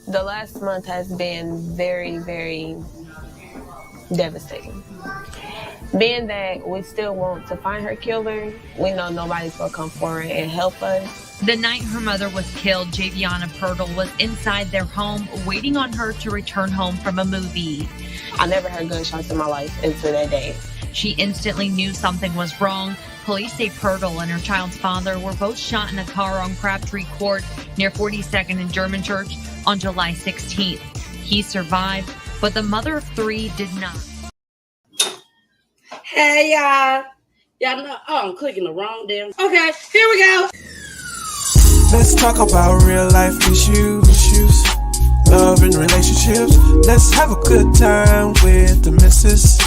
The last month has been very, very devastating. Being that we still want to find her killer, we know nobody's going to come forward and help us. The night her mother was killed, Javiana Pirtle was inside their home waiting on her to return home from a movie. I never heard gunshots in my life until that day. She instantly knew something was wrong. Police say Pirtle and her child's father were both shot in a car on Crabtree Court near 42nd and German Church on July 16th. He survived, but the mother of three did not. Hey, y'all. Y'all know, I'm clicking the wrong damn. Okay, here we go. Let's talk about real life issues, love and relationships. Let's have a good time with the missus.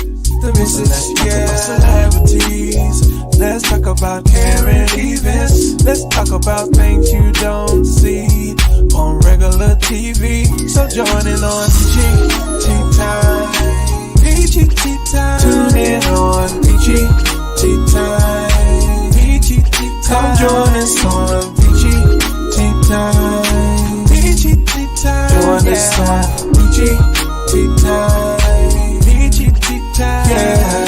Yeah. Celebrities. Let's talk about caring events. Let's talk about things you don't see on regular TV. So join in on Peachy Tea Time. Peachy Tea Time. Tune in on Peachy Tea Time. Peachy Tea Time. Come join us on Peachy Tea Time. Peachy Tea Time. Join us on Peachy Tea Time. Peachy Tea Time. Yeah.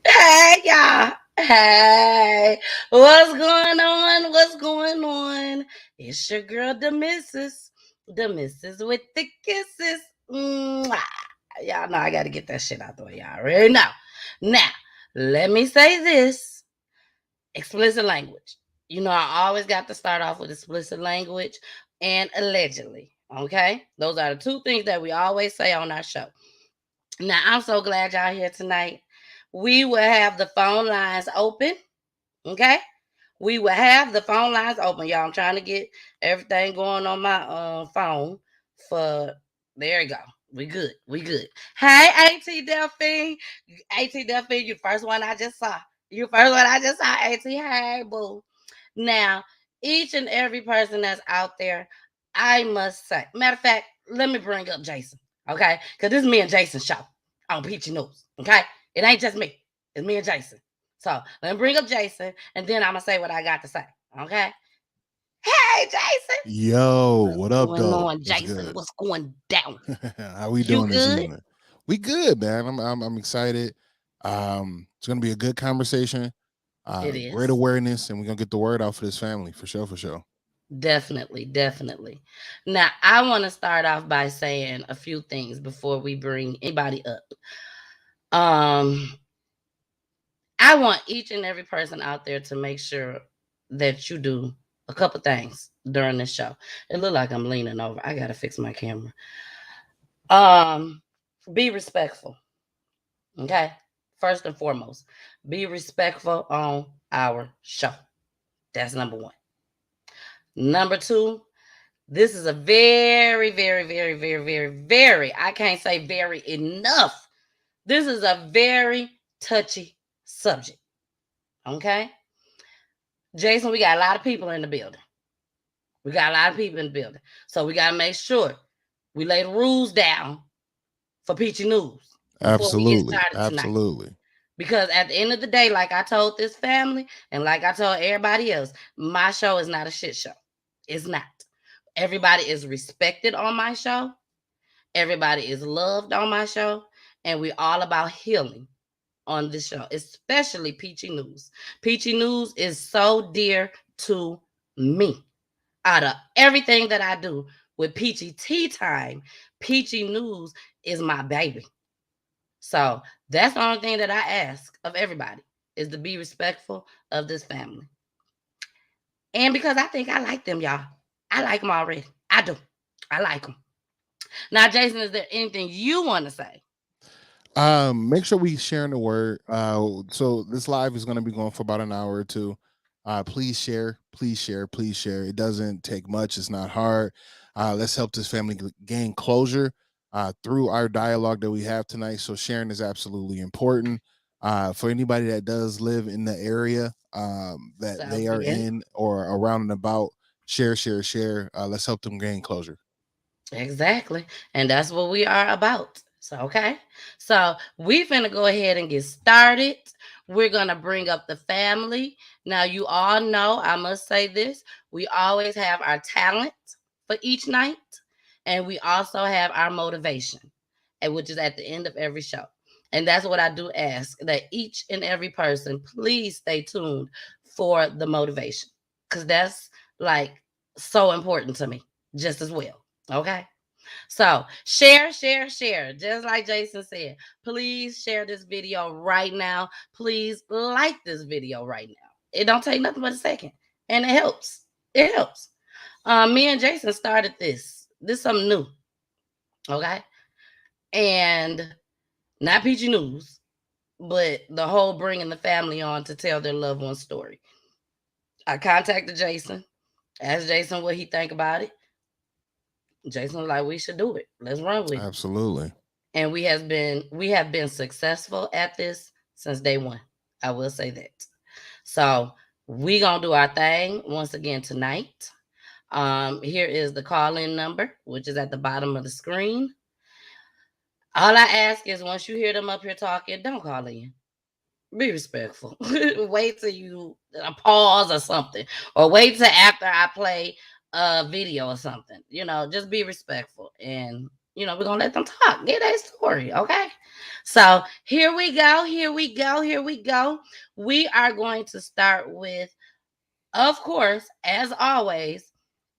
Hey, y'all. Hey, what's going on? What's going on? It's your girl, the missus with the kisses. Mwah. Y'all know I got to get that shit out the way. Y'all already know. Now, let me say this. Explicit language. You know, I always got to start off with explicit language and allegedly. Okay? Those are the two things that we always say on our show. Now, I'm so glad y'all here tonight. We will have the phone lines open. Okay? We will have the phone lines open, y'all. I'm trying to get everything going on my phone for, there you go. We good. Hey, AT Delphine. AT Delphine, you first one I just saw. AT. Hey, boo. Now, each and every person that's out there, I must say, matter of fact, let me bring up Jason, okay? Because this is me and Jason's show on Peachy News, okay? It ain't just me. It's me and Jason. So let me bring up Jason, and then I'm going to say what I got to say, okay? Hey, Jason. Yo, what up, though? On, Jason? What's going down? How we doing this evening? We good, man. I'm excited. It's gonna be a good conversation. It is great awareness, and we're gonna get the word out for this family for sure. Definitely. Now, I want to start off by saying a few things before we bring anybody up. I want each and every person out there to make sure that you do a couple things during this show. It look like I'm leaning over. I gotta fix my camera. Be respectful. Okay. First and foremost, be respectful on our show. That's number one. Number two, this is a very, very, very, very, very, very, I can't say very enough. This is a very touchy subject. Okay? Jason, we got a lot of people in the building. So we got to make sure we lay the rules down for Peachy News. Absolutely. Because at the end of the day, like I told this family and like I told everybody else, my show is not a shit show. It's not. Everybody is respected on my show. Everybody is loved on my show. And we're all about healing on this show, especially Peachy News. Peachy News is so dear to me. Out of everything that I do with Peachy Tea Time, Peachy News is my baby. So that's the only thing that I ask of everybody is to be respectful of this family. And because I think I like them, y'all. I like them already. I do. I like them. Now, Jason, is there anything you want to say? Make sure we sharing the word. So this live is going to be going for about an hour or two. Please share. It doesn't take much. It's not hard. Let's help this family gain closure through our dialogue that we have tonight. So sharing is absolutely important. For anybody that does live in the area that they are in or around and about, share. Let's help them gain closure. Exactly. And that's what we are about. So, okay. So we're going to go ahead and get started. We're going to bring up the family Now, you all know, I must say this, we always have our talent for each night, and we also have our motivation, which is at the end of every show. And that's what I do ask, that each and every person, please stay tuned for the motivation, because that's like so important to me, just as well. Okay. So share, share, share. Just like Jason said, please share this video right now. Please like this video right now. It don't take nothing but a second, and it helps. It helps. Me and Jason started this. This is something new, okay? And not Peachy News, but the whole bringing the family on to tell their loved one's story. I contacted Jason, asked Jason what he think about it. Jason was like, "We should do it. Let's run with it." Absolutely. And we have been successful at this since day one. I will say that. So we gonna do our thing once again tonight. Here is the call-in number, which is at the bottom of the screen. All I ask is, once you hear them up here talking, don't call in. Be respectful. Wait till you pause or something, or wait till after I play a video or something. Just be respectful, and we're gonna let them talk, get their story. Okay. So here we go. Here we go. Here we go. We are going to start with, of course, as always,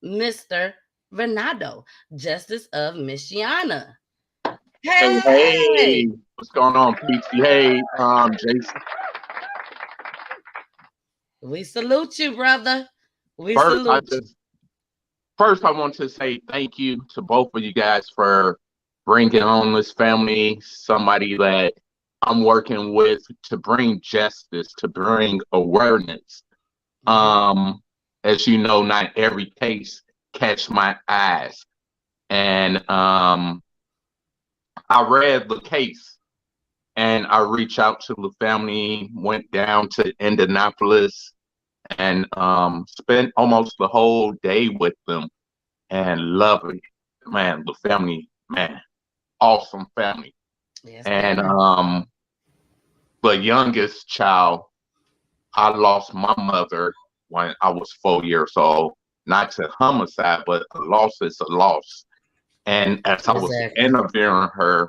Mr. Renato, Justice of Michiana. Hey, Hey, what's going on, Peachy? Hey, Jason. we salute you, brother. We First, salute you. first I want to say thank you to both of you guys for bringing on this family, somebody that I'm working with to bring justice, to bring awareness. As you know, not every case catch my eyes, and I read the case, and I reached out to the family, went down to Indianapolis, and spent almost the whole day with them, and love it. Man, the family, man, awesome family. Yes, And the youngest child, I lost my mother when I was 4 years old. Not to homicide, but a loss is a loss. And as I was exactly. interviewing her,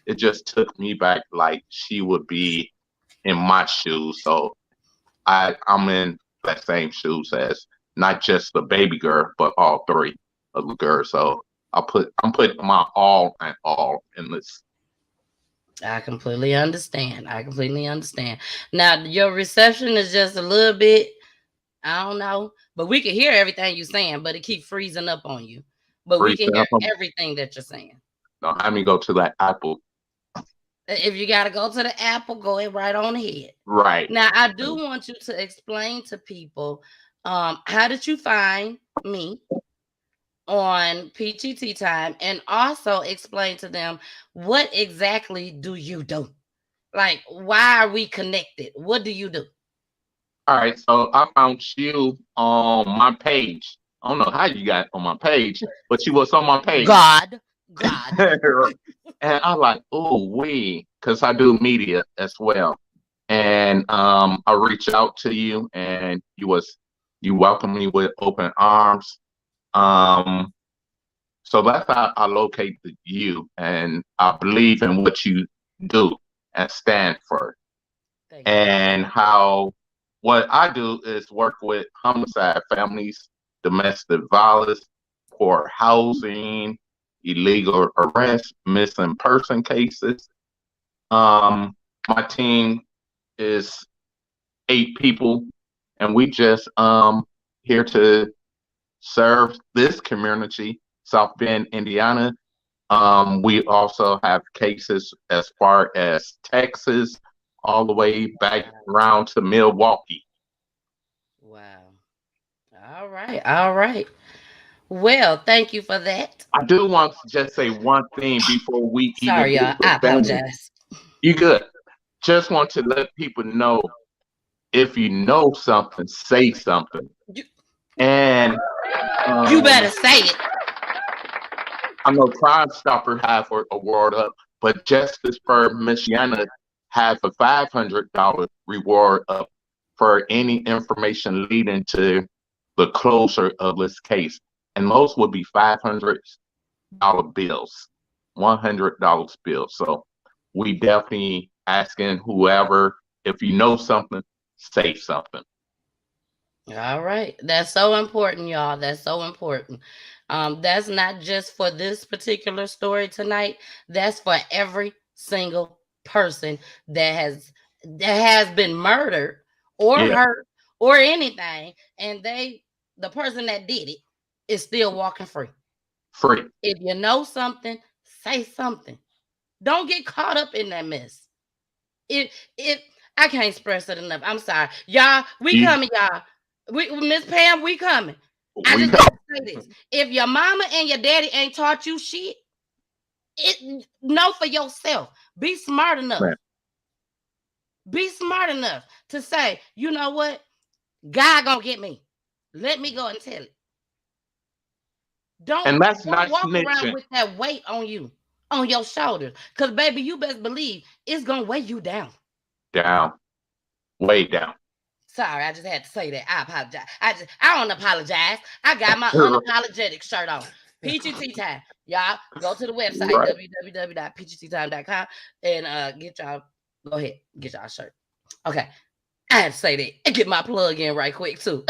it just took me back like she would be in my shoes. So I'm in that same shoes as not just the baby girl, but all three of the girls. So I'm putting my all and all in this. I completely understand. I completely understand. Now, your reception is just a little bit, I don't know, but we can hear everything you're saying, but it keeps freezing up on you. But we can hear everything that you're saying. Don't have me go to that Apple. If you got to go to the Apple, go right on ahead. Right. Now, I do want you to explain to people, how did you find me on Peachy Tea Time, and also explain to them, what exactly do you do? Like, why are we connected? What do you do? All right, so I found you on my page. I don't know how you got on my page, but you was on my page. God. And I like, oh, because I do media as well. And I reached out to you, and you welcomed me with open arms. So that's how I located you, and I believe in what you do and stand for. And how what I do is work with homicide families, domestic violence, poor housing, illegal arrest, missing person cases. My team is 8 people, and we just here to serve this community, South Bend, Indiana. We also have cases as far as Texas, all the way back around to Milwaukee. Wow. All right. Well, thank you for that. I do want to just say one thing before we Sorry, even y'all. I apologize. You good. Just want to let people know, if you know something, say something. And you better say it. I know Crime Stopper have an award up, but Justice for Michiana has a $500 reward up. for any information leading to the closure of this case. And most would be $500 bills, $100 bills. So we definitely asking whoever, if you know something, say something. All right. That's so important, y'all. That's so important. That's not just for this particular story tonight. That's for every single person that has been murdered or Yeah, hurt or anything, and the person that did it is still walking free. free. If you know something, say something. Don't get caught up in that mess. If I can't express it enough. I'm sorry. Y'all, we You, coming, y'all. We Miss Pam, we coming. I we just got got to say this. If your mama and your daddy ain't taught you shit, know for yourself. Be smart enough. man. Be smart enough to say, you know what? God gonna get me. Let me go and tell it. And that's Don't not walk around snitching. with that weight on you, on your shoulders. Cause baby, you best believe it's gonna weigh you down. Down, way down. Sorry, I just had to say that. I apologize. I don't apologize. I got my unapologetic shirt on. Peachy Tea Time. Y'all go to the website Right. www.peachyteatime.com and get y'all, go ahead, get y'all shirt. Okay. I had to say that and get my plug in right quick too.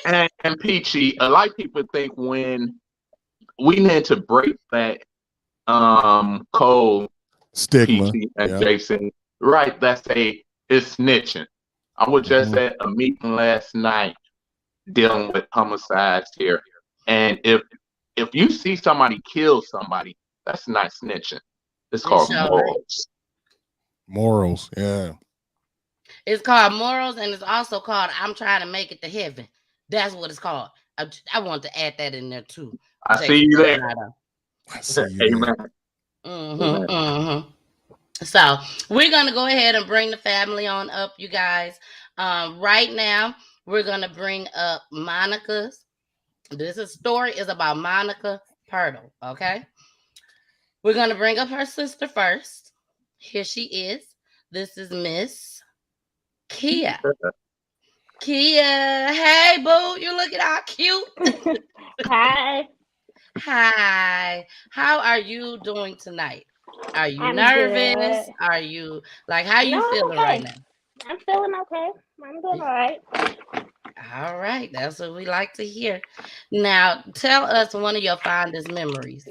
And Peachy, a lot of people think when we need to break that code, Stigma. Peachy and Yeah. Jason, right? It's snitching. I was just Mhm. at a meeting last night dealing with homicides here. And if you see somebody kill somebody, that's not snitching. It's It's called sure right. morals. Morals. Yeah. It's called morals, and it's also called I'm trying to make it to heaven. That's what it's called. I want to add that in there too. I see Jason you there. Leonardo. I see you there. Amen. Amen. Mm-hmm, mm-hmm. So we're gonna go ahead and bring the family on up, you guys. Right now, we're gonna bring up Monica's. Story is about Monica Pirtle. Okay, we're gonna bring up her sister first. Here she is. This is Miss Kia. Kia, hey boo, you looking all cute. Hi, Hi, how are you doing tonight? Are you I'm good. nervous? Are you like how No, you I'm feeling right okay. now? I'm feeling okay. I'm doing all right. All right, that's what we like to hear. Now, tell us one of your fondest memories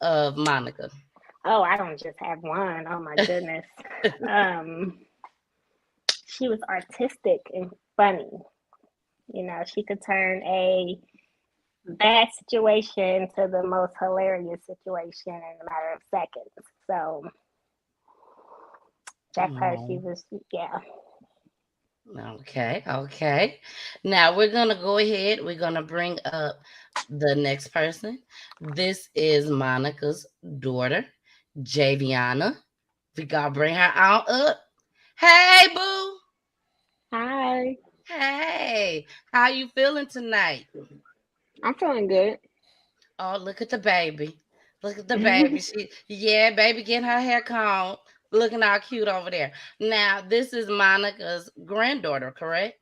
of Monica. Oh, I don't just have one. Oh my goodness. Um, she was artistic and funny. You know, she could turn a bad situation to the most hilarious situation in a matter of seconds. So that's her. She Oh, was, yeah. okay, okay. Now we're gonna go ahead. We're gonna bring up the next person. This is Monica's daughter, Javiana. We gotta bring her on up. Hey, boo. Hi, Hey, how you feeling tonight? I'm feeling good. Oh, look at the baby. Look at the baby. Yeah, baby getting her hair combed. Looking all cute over there. Now, this is Monica's granddaughter, correct?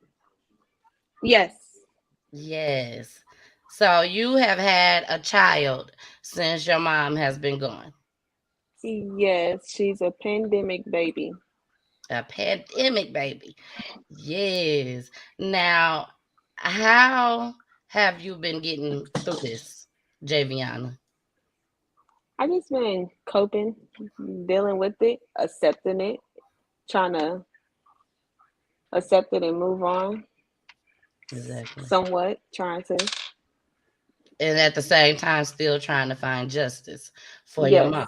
Yes, Yes. So you have had a child since your mom has been gone. yes, she's a pandemic baby. A pandemic baby. Yes. Now, how have you been getting through this, Javiana? I just been coping, dealing with it, accepting it, trying to accept it and move on. Exactly. Somewhat trying to. And at the same time, still trying to find justice for your Yes. mom.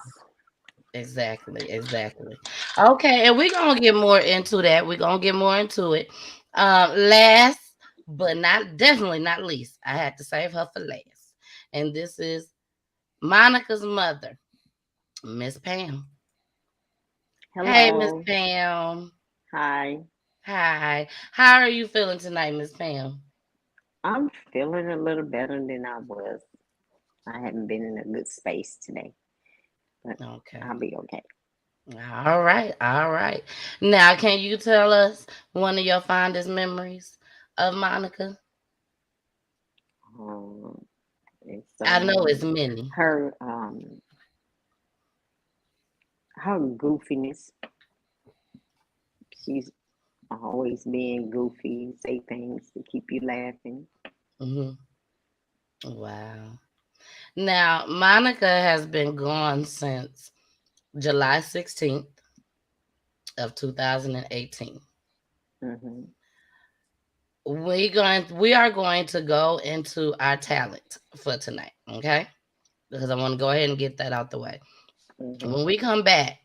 Exactly, exactly. Okay, and we're gonna get more into that. We're gonna get more into it. Last but not definitely not least, I had to save her for last. And this is Monica's mother, Miss Pam. Hey, Miss Hello. Pam. Hi. Hi. How are you feeling tonight, Miss Pam? I'm feeling a little better than I was. I haven't been in a good space today, but Okay. I'll be okay. All right, all right. Now, can you tell us one of your fondest memories of Monica? Um, it's I know it's many. her her goofiness. She's always being goofy, say things to keep you laughing. Hmm. Wow. Now, Monica has been gone since July 16th of 2018. Hmm. We are going to go into our talent for tonight, okay? Because I want to go ahead and get that out the way. Hmm. When we come back,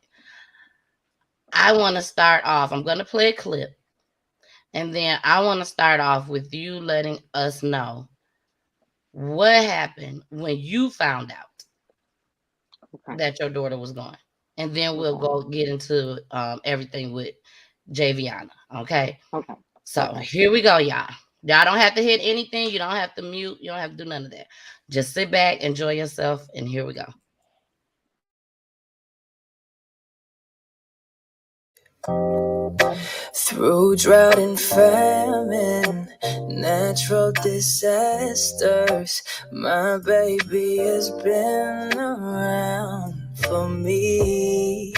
I want to start off. I'm going to play a clip, and then I want to start off with you letting us know what happened when you found out Okay. that your daughter was gone. And then we'll Okay. go get into everything with Javiana, okay? Okay. So Okay. here we go, y'all. Y'all don't have to hit anything. You don't have to mute. You don't have to do none of that. Just sit back, enjoy yourself, and here we go. Through drought and famine, natural disasters, my baby has been around for me.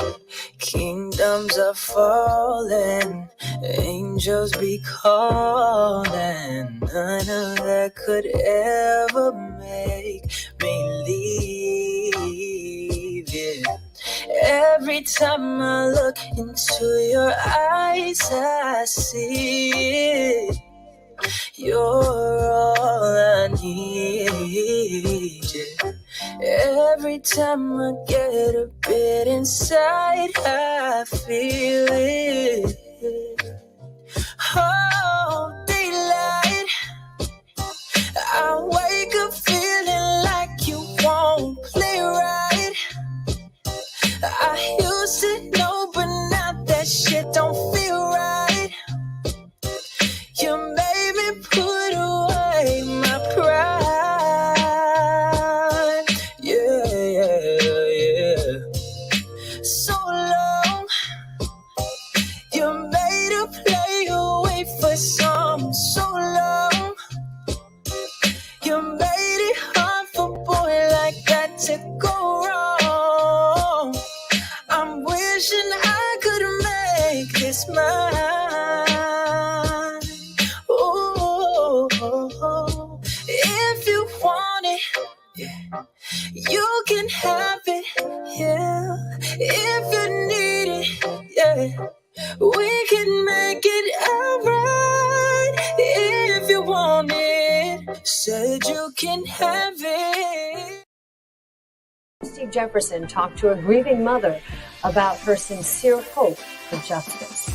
Kingdoms are falling, angels be calling. None of that could ever make me leave. Yeah. Every time I look into your eyes, I see it. You're all I need. Yeah. Every time I get a bit inside, I feel it. Oh, daylight. I wake up feeling like you won't play right. I used to know, but now that shit don't feel right. You made me put away my pride. Yeah, yeah, yeah. So long, you made a play away for some. So long, you made it hard for a boy like that to go wrong. I'm wishing I could make this mine. Ooh, if you want it, yeah, you can have it, yeah. If you need it, yeah, we can make it alright. If you want it, said you can have it. Steve Jefferson talked to a grieving mother about her sincere hope for justice.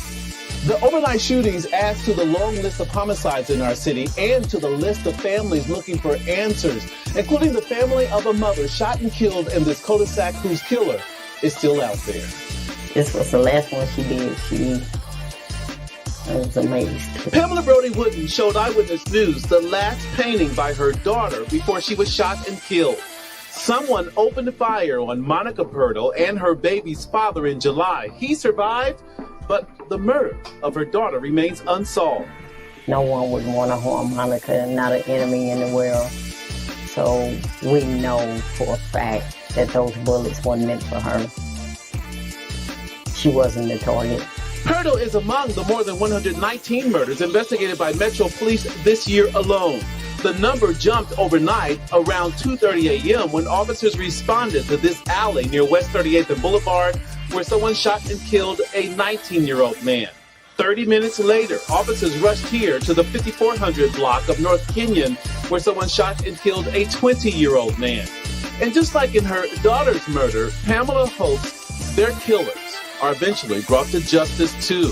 The overnight shootings adds to the long list of homicides in our city and to the list of families looking for answers, including the family of a mother shot and killed in this cul-de-sac whose killer is still out there. This was the last one she did. I was amazed. Pamela Brody Wooden showed Eyewitness News the last painting by her daughter before she was shot and killed. Someone opened fire on Monica Pirtle and her baby's father in July. He survived, but the murder of her daughter remains unsolved. No one would want to harm Monica, not an enemy in the world. So we know for a fact that those bullets weren't meant for her. She wasn't the target. Pirtle is among the more than 119 murders investigated by Metro Police this year alone. The number jumped overnight around 2:30 a.m. when officers responded to this alley near West 38th and Boulevard where someone shot and killed a 19-year-old man. 30 minutes later, officers rushed here to the 5400 block of North Kenyon where someone shot and killed a 20-year-old man. And just like in her daughter's murder, Pamela hopes their killers are eventually brought to justice too.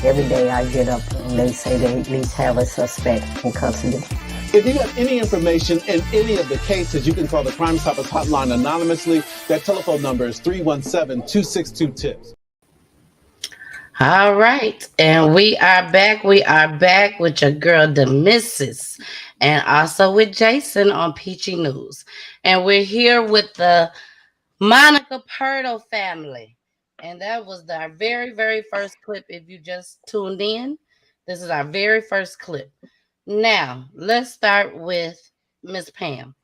Every day I get up and they say they at least have a suspect in custody. If you have any information in any of the cases, you can call the Crime Stoppers hotline anonymously. That telephone number is 317-262-TIPS. All right. And we are back. We are back with your girl, the Missus, and also with Jason on Peachy News. And we're here with the Monica Pirtle family. And that was our very, very first clip. If you just tuned in, this is our very first clip. Now, let's start with Miss Pam.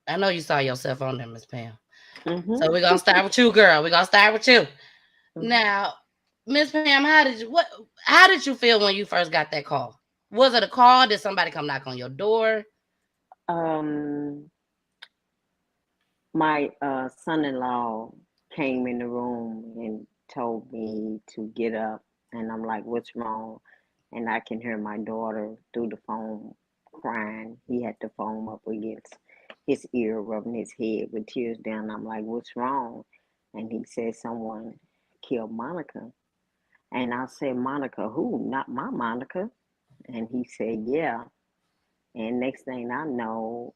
I know you saw yourself on there, Miss Pam. Mm-hmm. So we're going to start with you, girl. We're going to start with you. Now, Miss Pam, how did you feel when you first got that call? Was it a call? Did somebody come knock on your door? My son-in-law came in the room and told me to get up, and I'm like, what's wrong? And I can hear my daughter through the phone crying. He had the phone up against his ear, rubbing his head with tears down. I'm like, what's wrong? And he said someone killed Monica. And I said, Monica who? Not my Monica. And he said, yeah. And next thing I know,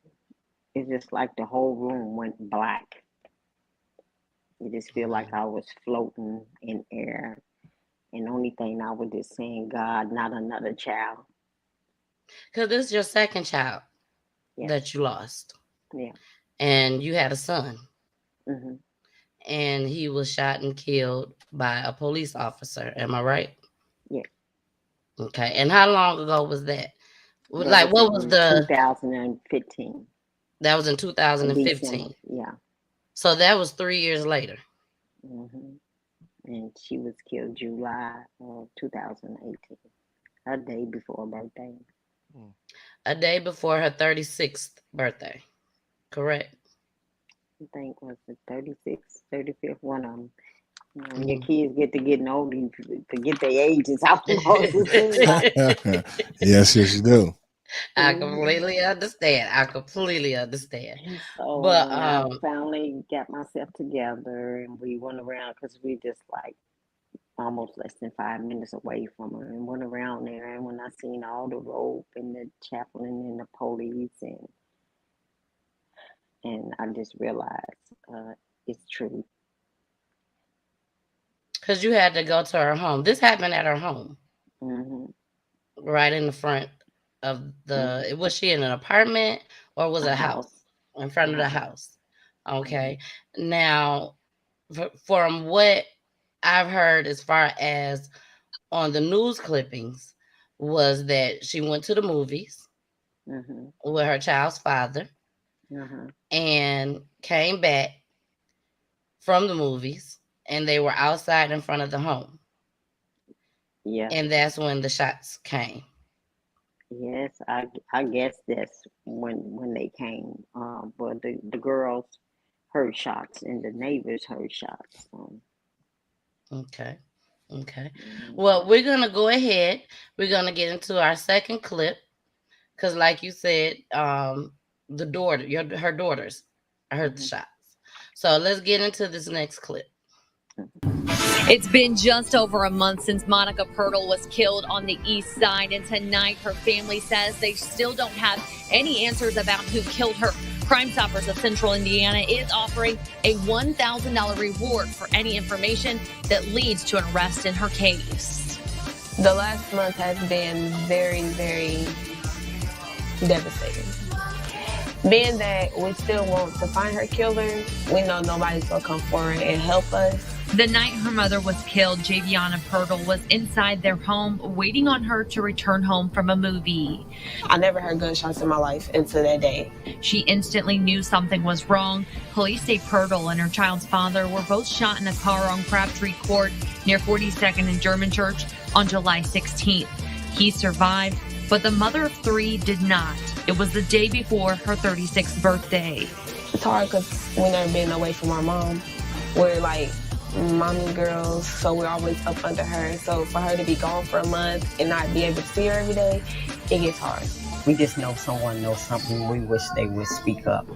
it's just like the whole room went black. You just feel like I was floating in air. And the only thing I was just saying, God, not another child. Because this is your second child that you lost. Yeah. And you had a son. Mm-hmm. And he was shot and killed by a police officer. Am I right? Yeah. Okay. And how long ago was that? Like, what was the... 2015. That was in 2015. December, yeah. So that was 3 years later. Mm-hmm. And she was killed July of 2018. A day before her birthday. A day before her 36th birthday. Correct? I think was the 36th, 35th, one of them. When your kids get to getting old, you forget their ages. Yes, you do. I completely understand. So but I finally got myself together, and we went around because we just like almost less than 5 minutes away from her, and went around there. And when I seen all the rope and the chaplain and the police, and I just realized it's true. Because you had to go to her home. This happened at her home. Mm-hmm. Right in the front of the... Mm-hmm. Was she in an apartment or was it a house? In front of the house. Okay. Mm-hmm. Now, from what I've heard as far as on the news clippings, was that she went to the movies with her child's father and came back from the movies, and they were outside in front of the home. Yeah. And that's when the shots came. Yes, I guess that's when they came. But the girls heard shots and the neighbors heard shots. Okay. Well, we're going to go ahead. We're going to get into our second clip. Because like you said, her daughters heard the shots. So let's get into this next clip. It's been just over a month since Monica Pirtle was killed on the east side, and tonight her family says they still don't have any answers about who killed her. Crime Stoppers of Central Indiana is offering a $1,000 reward for any information that leads to an arrest in her case. The last month has been very, very devastating. Being that we still want to find her killer, we know nobody's going to come forward and help us. The night her mother was killed, Javiana Pirtle was inside their home waiting on her to return home from a movie. I never heard gunshots in my life until that day. She instantly knew something was wrong. Police say Pirtle and her child's father were both shot in a car on Crabtree Court near 42nd and German Church on July 16th. He survived, but the mother of three did not. It was the day before her 36th birthday. It's hard because we never been away from our mom. We're like mommy girls, so we're always up under her. So for her to be gone for a month and not be able to see her every day, it gets hard. We just know someone knows something. We wish they would speak up.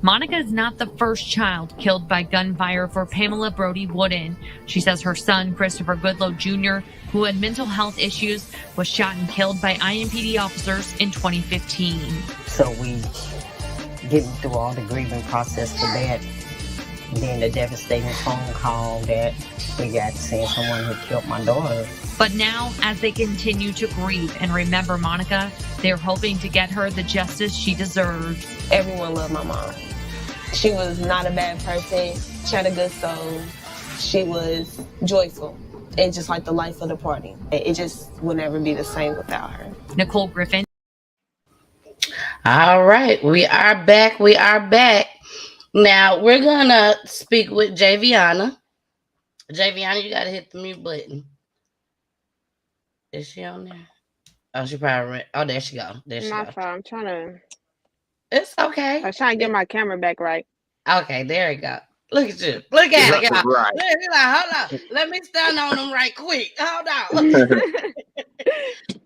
Monica is not the first child killed by gunfire for Pamela Brody Wooden. She says her son, Christopher Goodlow Jr., who had mental health issues, was shot and killed by IMPD officers in 2015. So we getting through all the grieving process for that. Then the devastating phone call that we got saying someone had killed my daughter. But now, as they continue to grieve and remember Monica, they're hoping to get her the justice she deserves. Everyone loved my mom. She was not a bad person. She had a good soul. she was joyful and just like the life of the party. It just would never be the same without her. Nicole Griffin. All right, we are back. We are back. Now we're gonna speak with Javiana. Javiana, you gotta hit the mute button. Is she on there? Oh, she probably. Oh, there she go. There she My go. fault. I'm trying to. It's okay. I was trying to get my camera back right. Okay, there we go. Look at you. Look at it, y'all. Right. Look, you're like, hold on. Let me stand on them right quick. Hold on.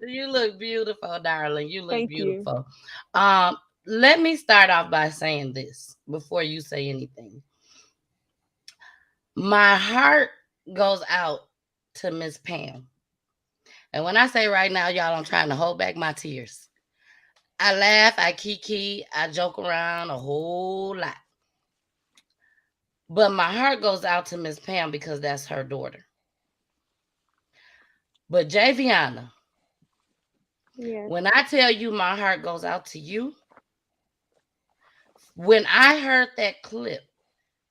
You look beautiful, darling. You look Thank beautiful. Let me start off by saying this before you say anything. My heart goes out to Miss Pam. And when I say right now, y'all, I'm trying to hold back my tears. I laugh, I kiki, I joke around a whole lot. But my heart goes out to Miss Pam because that's her daughter. But Javiana, Yes. when I tell you my heart goes out to you, when I heard that clip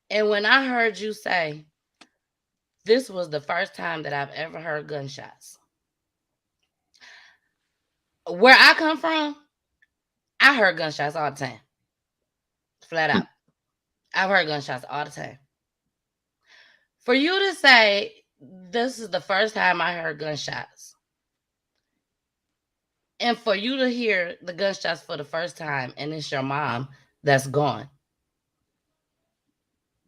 and when I heard you say, this was the first time that I've ever heard gunshots. Where I come from, I heard gunshots all the time. Flat out. I've heard gunshots all the time. For you to say, this is the first time I heard gunshots, and for you to hear the gunshots for the first time, and it's your mom that's gone,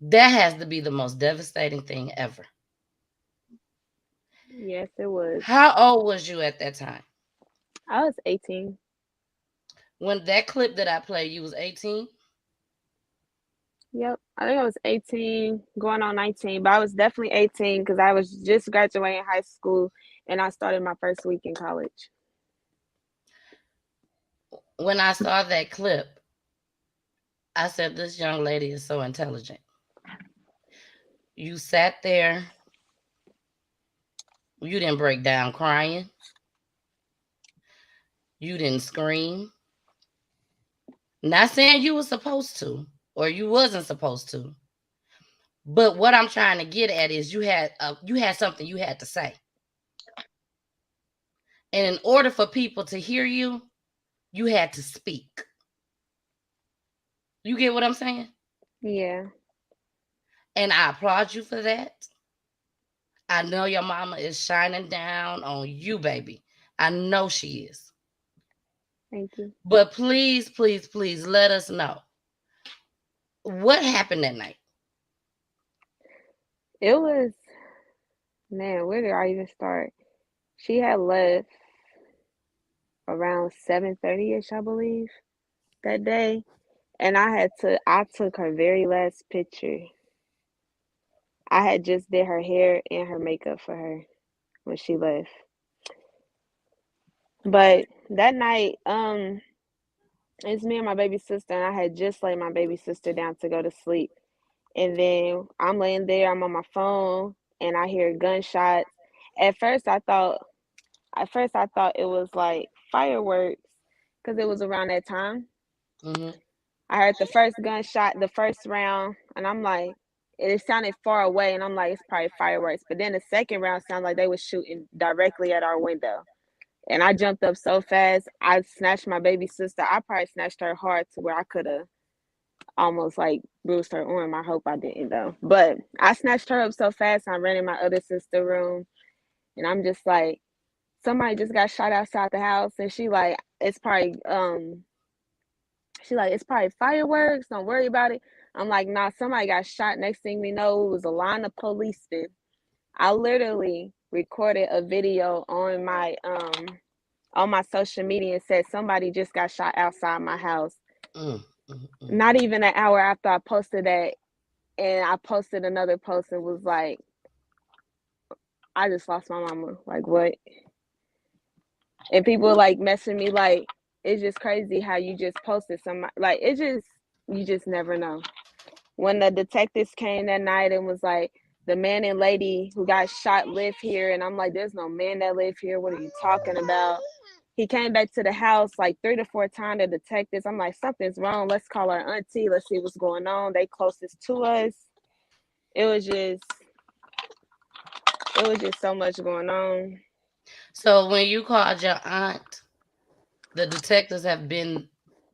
that has to be the most devastating thing ever. Yes, it was. How old was you at that time? I was 18. When that clip that I played, you was 18? Yep. I think I was 18, going on 19, but I was definitely 18 because I was just graduating high school and I started my first week in college. When I saw that clip, I said, this young lady is so intelligent. You sat there. You didn't break down crying. You didn't scream. Not saying you were supposed to or you wasn't supposed to. But what I'm trying to get at is you had something you had to say. And in order for people to hear you, you had to speak. You get what I'm saying? Yeah. And I applaud you for that. I know your mama is shining down on you, baby. I know she is. Thank you. But please, please, please let us know. What happened that night? It was, man, where did I even start? She had left around 7:30ish, I believe, that day. And I took her very last picture. I had just did her hair and her makeup for her when she left. But that night, it's me and my baby sister, and I had just laid my baby sister down to go to sleep. And then I'm laying there, I'm on my phone, and I hear gunshots. At first I thought it was like fireworks because it was around that time. Mm-hmm. I heard the first gunshot, the first round, and I'm like, it sounded far away, and I'm like, it's probably fireworks. But then the second round sounded like they were shooting directly at our window. And I jumped up so fast, I snatched my baby sister. I probably snatched her hard to where I could have almost like bruised her arm. I hope I didn't though. But I snatched her up so fast, I ran in my other sister's room, and I'm just like, somebody just got shot outside the house, and she like, it's probably fireworks. Don't worry about it. I'm like, nah, somebody got shot. Next thing we know, it was a line of policemen. I literally recorded a video on my social media and said somebody just got shot outside my house. Not even an hour after I posted that, and I posted another post and was like, I just lost my mama. Like, what? And people like messaging me like, it's just crazy how you just posted somebody. Like, you just never know. When the detectives came that night and was like, the man and lady who got shot live here, and I'm like, there's no man that live here. What are you talking about? He came back to the house like 3 to 4 times. The detectives, I'm like, something's wrong. Let's call our auntie. Let's see what's going on. They closest to us. It was just, it was just so much going on. So when you called your aunt, the detectives have been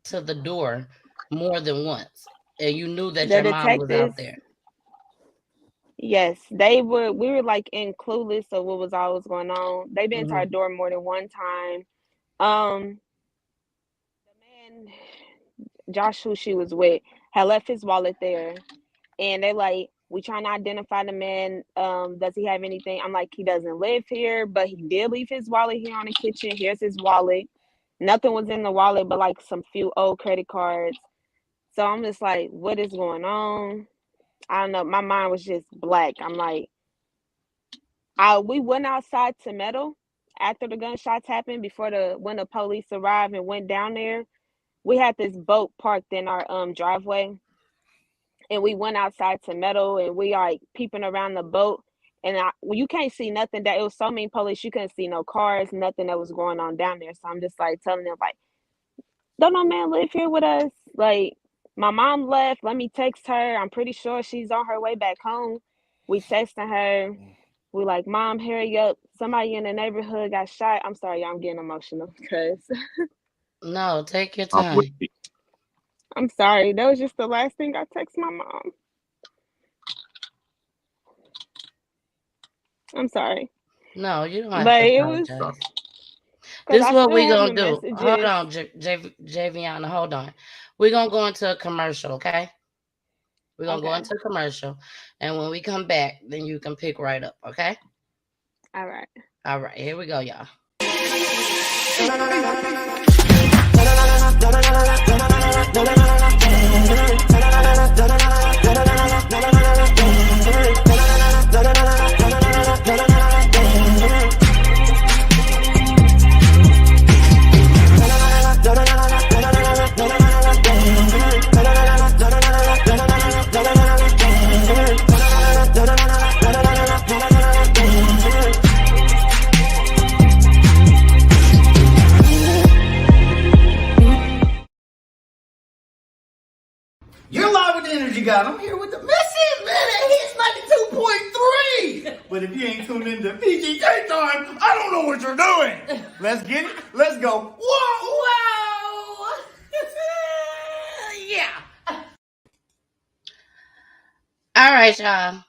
to the door more than once, and you knew that The your mom was out detectives, there. yes, they were. We were like in clueless of what was always going on. They've been to our Mhm. door more than one time. Um, the man, Josh, who she was with, had left his wallet there, and they like, we trying to identify the man. Does he have anything? I'm like, he doesn't live here, but he did leave his wallet here on the kitchen. Here's his wallet. Nothing was in the wallet but like some few old credit cards. So I'm just like, what is going on? I don't know. My mind was just black. I'm like, we went outside to Meadow after the gunshots happened. When the police arrived and went down there, we had this boat parked in our driveway, and we went outside to Meadow, and we like peeping around the boat, and you can't see nothing. That it was so many police, you couldn't see no cars, nothing that was going on down there. So I'm just like telling them like, don't no man live here with us. Like, my mom left. Let me text her. I'm pretty sure she's on her way back home. We texting her. We like, Mom, hurry up. Somebody in the neighborhood got shot. I'm sorry, y'all, I'm getting emotional because No, take your I'm with time. you. I'm sorry. That was just the last thing I text my mom. I'm sorry. No, you don't have But to it was apologize. because This is I what still we have gonna the do. Hold messages. on, Javiana, hold on. We're gonna go into a commercial, okay? We're gonna go Okay. into a commercial, and when we come back, then you can pick right up, okay? All right. All right, here we go, y'all. You're live with the Energy God. I'm here with the message, man. It hits 92.3. But if you ain't tuned in to Peachy Take Time, I don't know what you're doing. Let's get it. Let's go. Whoa, whoa. Yeah. All right, y'all.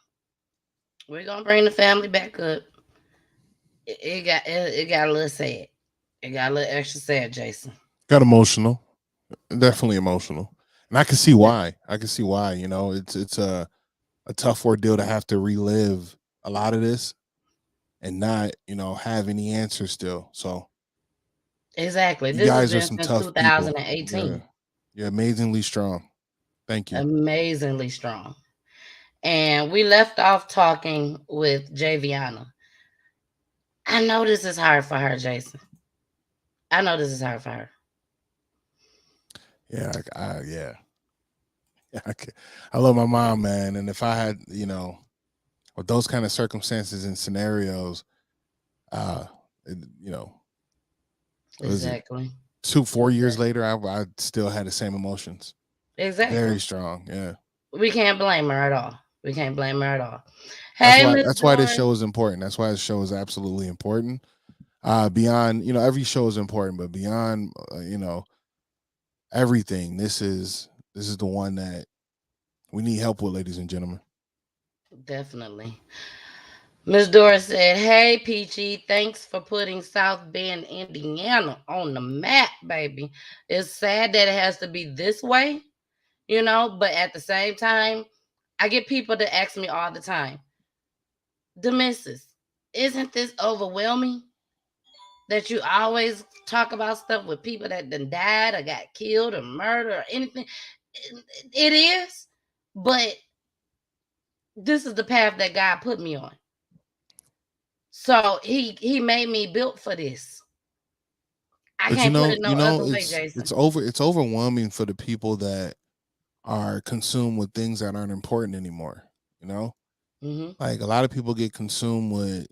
We're gonna bring the family back up. It got a little sad. It got a little extra sad, Jason. Got emotional, definitely emotional, and I can see why. I can see why. You know, it's a tough ordeal to have to relive a lot of this and not, have any answers still. So Exactly. you This has guys are been some since tough people. 2018. You're amazingly strong. Thank you. Amazingly strong. And we left off talking with Javiana. I know this is hard for her, Jason. I know this is hard for her. Yeah, yeah. I love my mom, man. And if I had, with those kind of circumstances and scenarios, uh, you know, what is it? Exactly. 4 years later, I still had the same emotions. Exactly. Very strong. Yeah. We can't blame her at all. We can't blame her at all. Hey, Miss That's why this Doris. show is important. That's why this show is absolutely important. Beyond, every show is important, but beyond, everything, this is the one that we need help with, ladies and gentlemen. Definitely. Miss Doris said, "Hey, Peachy, thanks for putting South Bend, Indiana on the map, baby. It's sad that it has to be this way, but at the same time, I get people to ask me all the time, the missus, isn't this overwhelming that you always talk about stuff with people that done died or got killed or murdered or anything? It is, but this is the path that God put me on. So he made me built for this. I But can't put it no other way, Jason. it's overwhelming for the people that are consumed with things that aren't important anymore. Mm-hmm. Like a lot of people get consumed with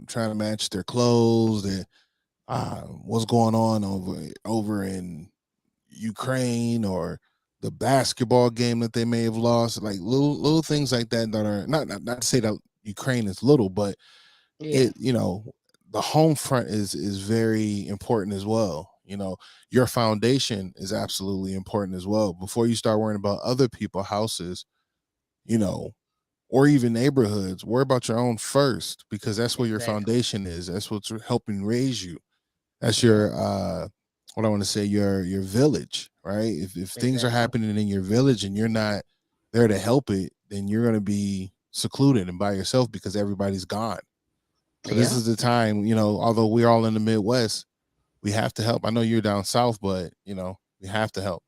trying to match their clothes, that what's going on over in Ukraine, or the basketball game that they may have lost, like little things like that are not to say that Ukraine is little, but Yeah. the home front is very important as well. Your foundation is absolutely important as well. Before you start worrying about other people's houses, you know, or even neighborhoods, worry about your own first, because that's where your Exactly. foundation is. That's what's helping raise you. That's your what I want to say, your village, right? If things are Exactly. happening in your village and you're not there to help it, then you're going to be secluded and by yourself because everybody's gone. So this Yeah. is the time, although we're all in the Midwest, we have to help. I know you're down south, but we have to help.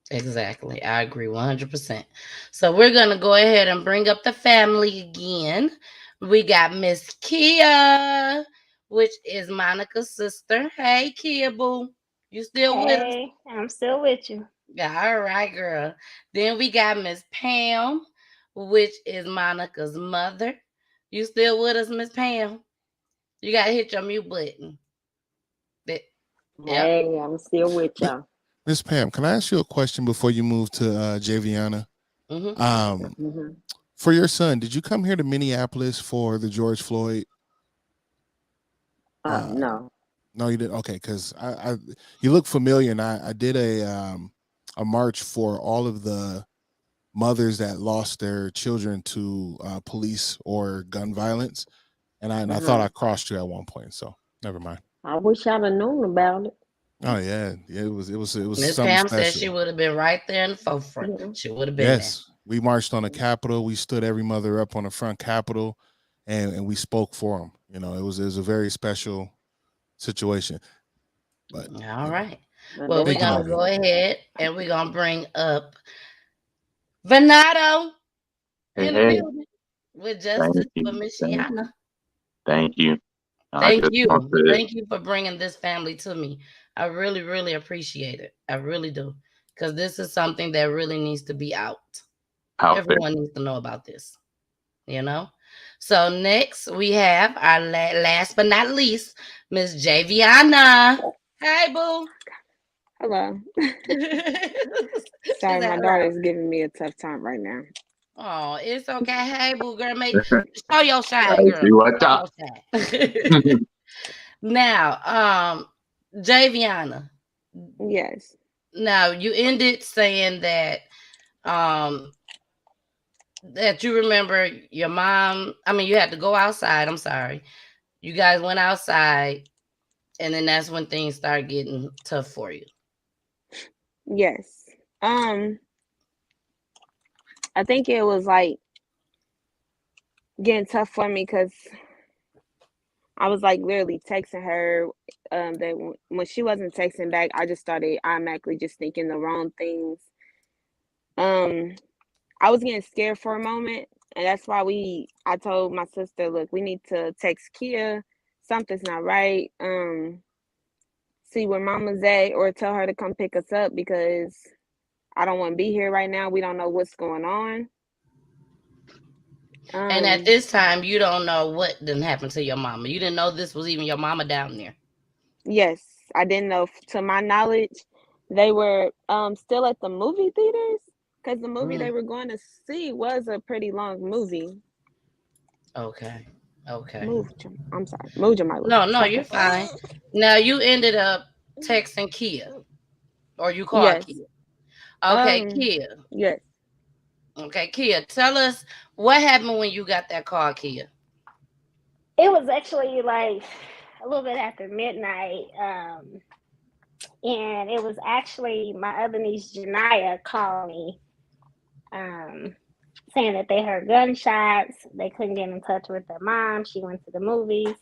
Exactly. I agree 100%. So we're going to go ahead and bring up the family again. We got Miss Kia, which is Monica's sister. Hey, Kia Boo. You still with us? Hey, I'm still with you. Yeah, all right, girl. Then we got Miss Pam, which is Monica's mother. You still with us, Miss Pam? You got to hit your mute button. Yep. Hey, I'm still with y'all. Miss Pam, can I ask you a question before you move to Javiana? Mm-hmm. Mm-hmm. For your son, did you come here to Minneapolis for the George Floyd? No. No, you didn't. Okay, because you look familiar, and I did a march for all of the mothers that lost their children to police or gun violence, and I thought I crossed you at one point, so never mind. I wish I'd have known about it. Oh yeah, it was Miss something Pam said she special. would have been right there in the forefront. Yeah. She would have been there. Yes, we marched on the Capitol. We stood every mother up on the front Capitol, and we spoke for them. It was a very special situation. But All right. Well, Well, we're thank you, going to Marvin. go ahead and we're going to bring up Venato in the Hey, building with justice for thank Miss you, Shiana. thank you. I Thank just want you. to Thank you for bringing this family to me. I really, really appreciate it. I really do. Because this is something that really needs to be out. out there. Everyone needs to know about this, So next we have our last but not least, Miss Javiana. Hey, boo. Hello. She's Sorry, my out daughter loud. is giving me a tough time right now. Oh, it's okay. Hey, boo girl, show your I shine, girl. see what's Show up. your shine. Now, Javiana. Yes. Now you ended saying that that you remember your mom. I mean, you had to go outside. I'm sorry. You guys went outside, and then that's when things started getting tough for you. Yes. I think it was like getting tough for me because I was like literally texting her. That when she wasn't texting back, I just started automatically just thinking the wrong things. I was getting scared for a moment, and that's why I told my sister, look, we need to text Kia. Something's not right. See where mama's at, or tell her to come pick us up because I don't want to be here right now. We don't know what's going on. And at this time, you don't know what didn't happen to your mama. You didn't know this was even your mama down there. Yes, I didn't know. To my knowledge, they were still at the movie theaters because the movie they were going to see was a pretty long movie. Okay. I'm sorry. Move your mic. No, you're fine. Now you ended up texting Kia, or you called Yes. Kia. Okay, Kia. Yes. Okay, Kia, tell us what happened when you got that call, Kia. It was actually like a little bit after midnight. And it was actually my other niece, Janiyah, called me saying that they heard gunshots. They couldn't get in touch with their mom. She went to the movies.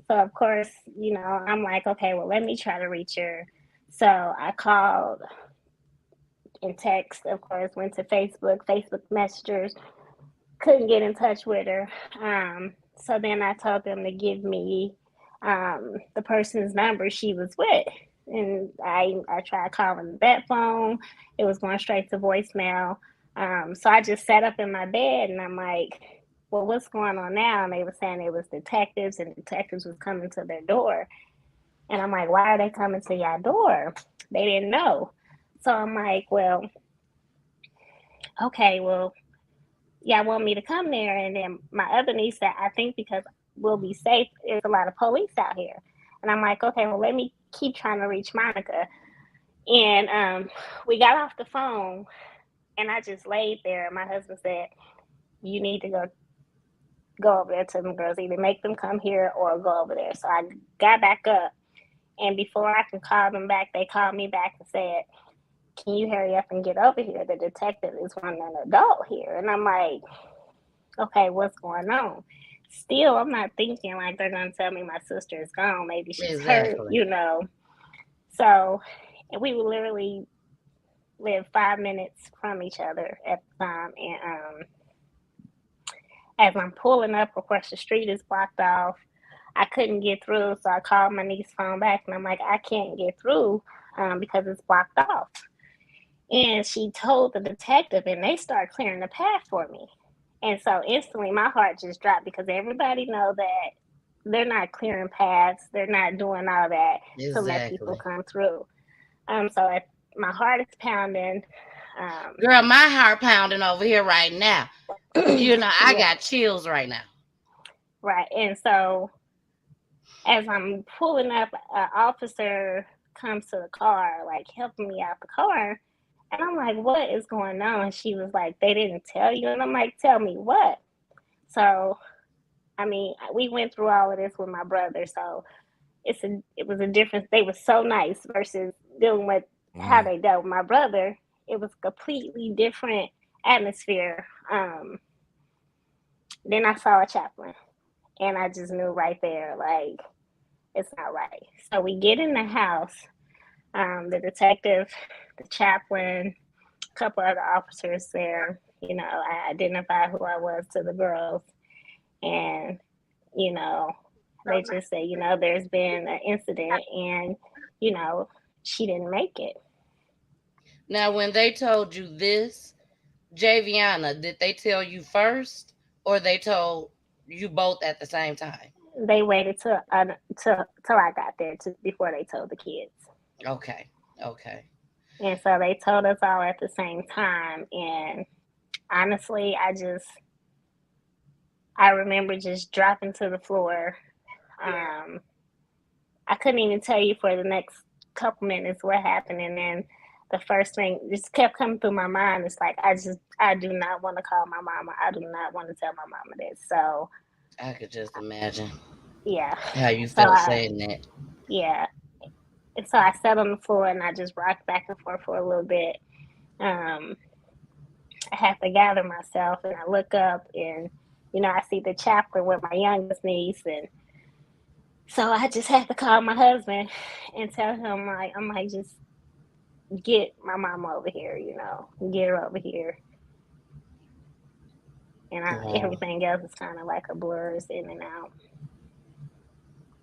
So, of course, I'm like, okay, well, let me try to reach her. So I called and text, of course, went to Facebook messengers, couldn't get in touch with her. So then I told them to give me the person's number she was with. And I tried calling that phone. It was going straight to voicemail. So I just sat up in my bed and I'm like, well, what's going on now? And they were saying it was detectives and detectives was coming to their door. And I'm like, why are they coming to your door? They didn't know. So I'm like, well, okay, well, y'all want me to come there? And then my other niece said, I think because we'll be safe, there's a lot of police out here. And I'm like, okay, well, let me keep trying to reach Monica. And we got off the phone, and I just laid there. My husband said, you need to go over there to them girls, either make them come here or go over there. So I got back up, and before I can call them back, they called me back and said, can you hurry up and get over here? The detective is wanting an adult here. And I'm like, okay, what's going on? Still, I'm not thinking like they're going to tell me my sister is gone. Maybe she's hurt, you know. So, and we would literally live 5 minutes from each other at the time. And as I'm pulling up, of course, the street is blocked off. I couldn't get through, so I called my niece's phone back, and I'm like, I can't get through because it's blocked off. And she told the detective, and they started clearing the path for me. And so instantly my heart just dropped, because everybody know that they're not clearing paths. They're not doing all that to let people come through. So my heart is pounding. Girl, my heart pounding over here right now. You know, I got chills right now. Right. And so as I'm pulling up, an officer comes to the car, like helping me out the car. And I'm like, what is going on? And she was like, they didn't tell you. And I'm like, tell me what? So, I mean, we went through all of this with my brother. So it was a difference. They were so nice versus dealing with how they dealt with my brother. It was a completely different atmosphere. Then I saw a chaplain, and I just knew right there, like, it's not right. So we get in the house. The detective, the chaplain, a couple other officers there. You know, I identified who I was to the girls, and you know, they just say, you know, there's been an incident, and you know, she didn't make it. Now, when they told you this, Javiana, did they tell you first, or they told you both at the same time? They waited till I got there before they told the kids. Okay. And so they told us all at the same time. And honestly, I remember just dropping to the floor. I couldn't even tell you for the next couple minutes what happened. And then the first thing just kept coming through my mind. It's like, I do not want to call my mama. I do not want to tell my mama this. So I could just imagine. Yeah. How you felt saying that. Yeah. And so I sat on the floor and I just rocked back and forth for a little bit. I had to gather myself, and I look up, and you know, I see the chaplain with my youngest niece, and so I just had to call my husband and tell him, like, I'm like, just get my mama over here, you know, get her over here. And everything else is kind of like a blur, it's in and out.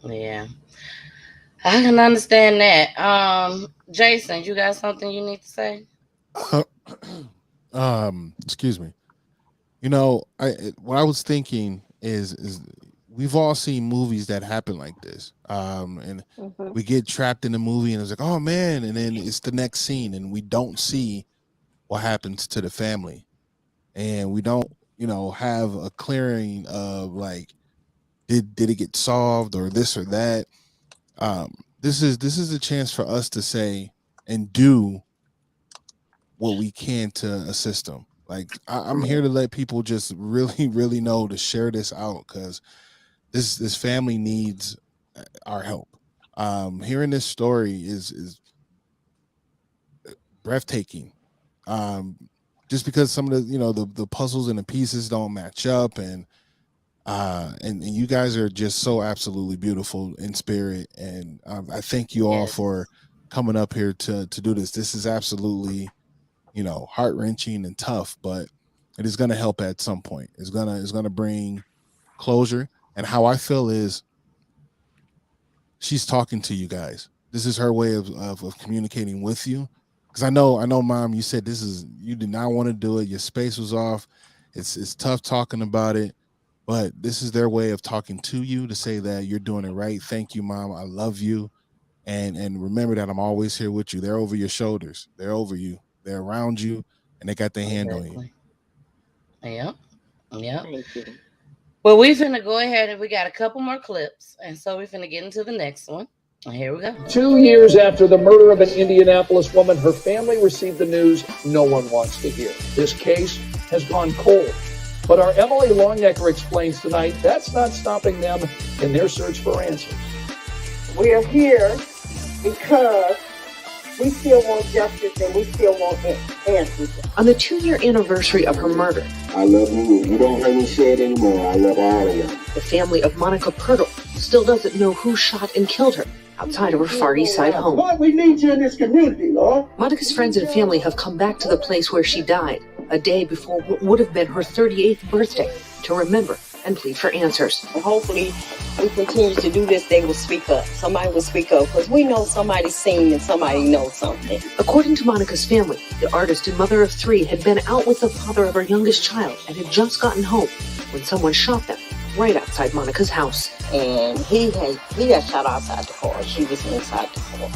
Yeah, I can understand that. Jason, you got something you need to say? Excuse me. You know, what I was thinking is we've all seen movies that happen like this. And we get trapped in the movie, and it's like, oh man, and then it's the next scene, and we don't see what happens to the family, and we don't, you know, have a clearing of like, did it get solved or this or that. This is a chance for us to say and do what we can to assist them. Like I'm here to let people just really, really know to share this out, because this family needs our help. Hearing this story is breathtaking. Just because some of the, you know, the puzzles and the pieces don't match up, and you guys are just so absolutely beautiful in spirit, and I thank you all for coming up here to do this. This is absolutely, you know, heart-wrenching and tough, but it is going to help at some point. It's going to bring closure. And how I feel is she's talking to you guys. This is her way of communicating with you. Because I know, Mom, you said you did not want to do it. Your space was off. It's tough talking about it, but this is their way of talking to you to say that you're doing it right. Thank you, Mom. I love you. And remember that I'm always here with you. They're over your shoulders. They're over you. They're around you, and they got their hand on you. Yeah. Yeah. Thank you. Well, we finna go ahead and we got a couple more clips, and so we finna get into the next one. And here we go. 2 years after the murder of an Indianapolis woman, her family received the news no one wants to hear. This case has gone cold. But our Emily Longnecker explains tonight that's not stopping them in their search for answers. We are here because we still want justice and we still want answers. On the 2-year anniversary of her murder, I love you. You don't hear me say it anymore. I love all of you. the family of Monica Pirtle still doesn't know who shot and killed her outside of her Far East Side home. Lord, we need you in this community, Lord. Monica's friends and family have come back to the place where she died, a day before what would have been her 38th birthday, to remember and plead for answers. And hopefully, we continue to do this, they will speak up. Somebody will speak up, because we know somebody's seen and somebody knows something. According to Monica's family, the artist and mother of 3 had been out with the father of her youngest child and had just gotten home when someone shot them right outside Monica's house. And he got shot outside the car. She was inside the car.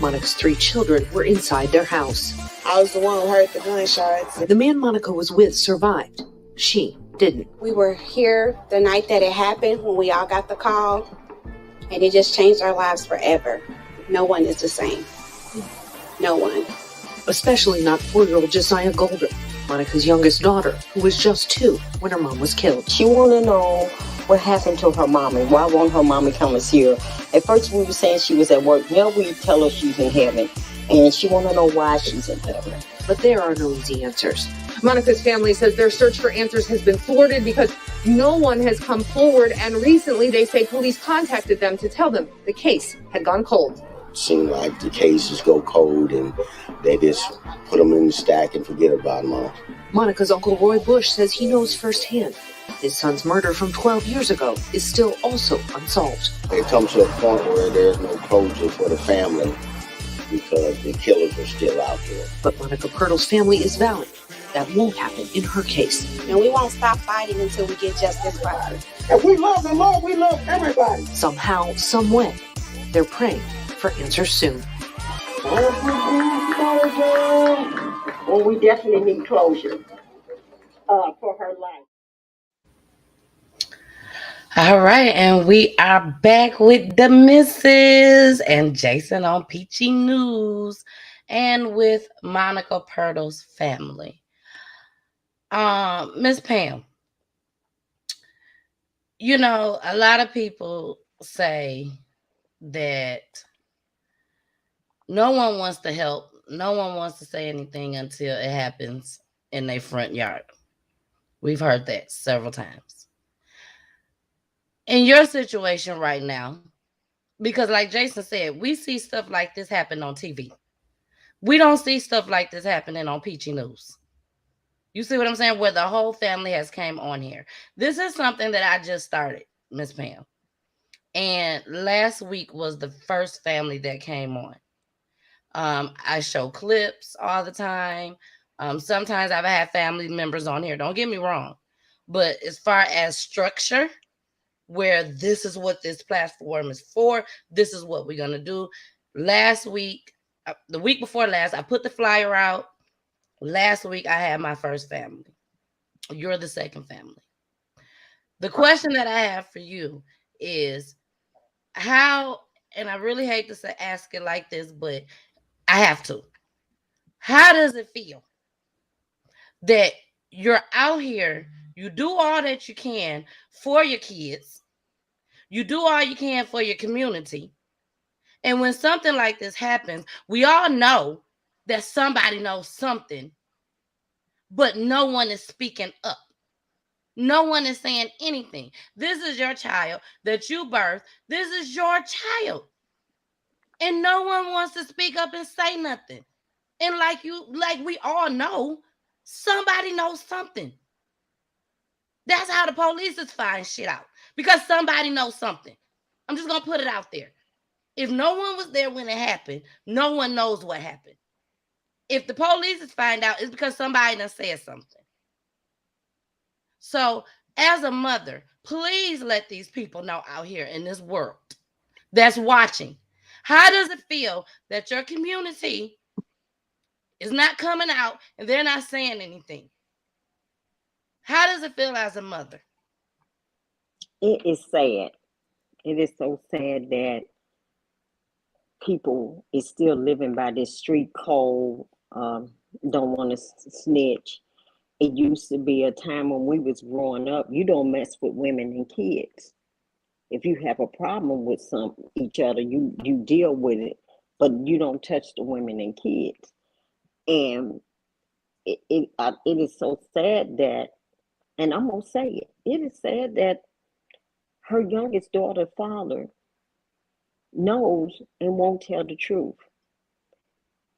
Monica's 3 children were inside their house. I was the one who heard the gunshots. The man Monica was with survived. She didn't. We were here the night that it happened when we all got the call, and it just changed our lives forever. No one is the same. No one. Especially not 4-year-old Josiah Golder, Monica's youngest daughter, who was just 2 when her mom was killed. She want to know what happened to her mommy. Why won't her mommy come and see her? At first we were saying she was at work. Now we tell her she's in heaven. And she want to know why she's in heaven. But there are no easy answers. Monica's family says their search for answers has been thwarted because no one has come forward, and recently they say police contacted them to tell them the case had gone cold. Seems like the cases go cold and they just put them in the stack and forget about them all. Monica's uncle Roy Bush says he knows firsthand his son's murder from 12 years ago is still also unsolved. It comes to a point where there's no closure for the family because the killers are still out there. But Monica Pirtle's family is vowing that won't happen in her case. And we won't stop fighting until we get justice for her. If we love the Lord, we love everybody. Somehow, some way, they're praying for answers soon. Well, we definitely need closure for her life. All right, and we are back with the missus and Jason on Peachy News and with Monica Pirtle's family. Miss Pam, you know, a lot of people say that no one wants to help, no one wants to say anything until it happens in their front yard. We've heard that several times. In your situation right now, because like Jason said, we see stuff like this happen on TV. We don't see stuff like this happening on Peachy News. You see what I'm saying? Where the whole family has came on here. This is something that I just started, Miss Pam. And last week was the first family that came on. I show clips all the time. Sometimes I've had family members on here. Don't get me wrong. But as far as structure, where this is what this platform is for, this is what we're going to do. Last week, the week before last, I put the flyer out. Last week, I had my first family. You're the second family. The question that I have for you is how, and I really hate to say ask it like this, but I have to. How does it feel that you're out here, you do all that you can for your kids, you do all you can for your community, and when something like this happens, we all know that somebody knows something, but no one is speaking up. No one is saying anything. This is your child that you birthed. This is your child. And no one wants to speak up and say nothing. And like we all know, somebody knows something. That's how the police is finding shit out. Because somebody knows something. I'm just going to put it out there. If no one was there when it happened, no one knows what happened. If the police is find out, it's because somebody done said something. So, as a mother, please let these people know out here in this world that's watching. How does it feel that your community is not coming out and they're not saying anything? How does it feel as a mother? It is sad. It is so sad that people is still living by this street code. Don't want to snitch. It used to be a time when we was growing up. You don't mess with women and kids. If you have a problem with each other, you deal with it, but you don't touch the women and kids. And it is so sad that, and I'm gonna say it. It is sad that her youngest daughter's father knows and won't tell the truth.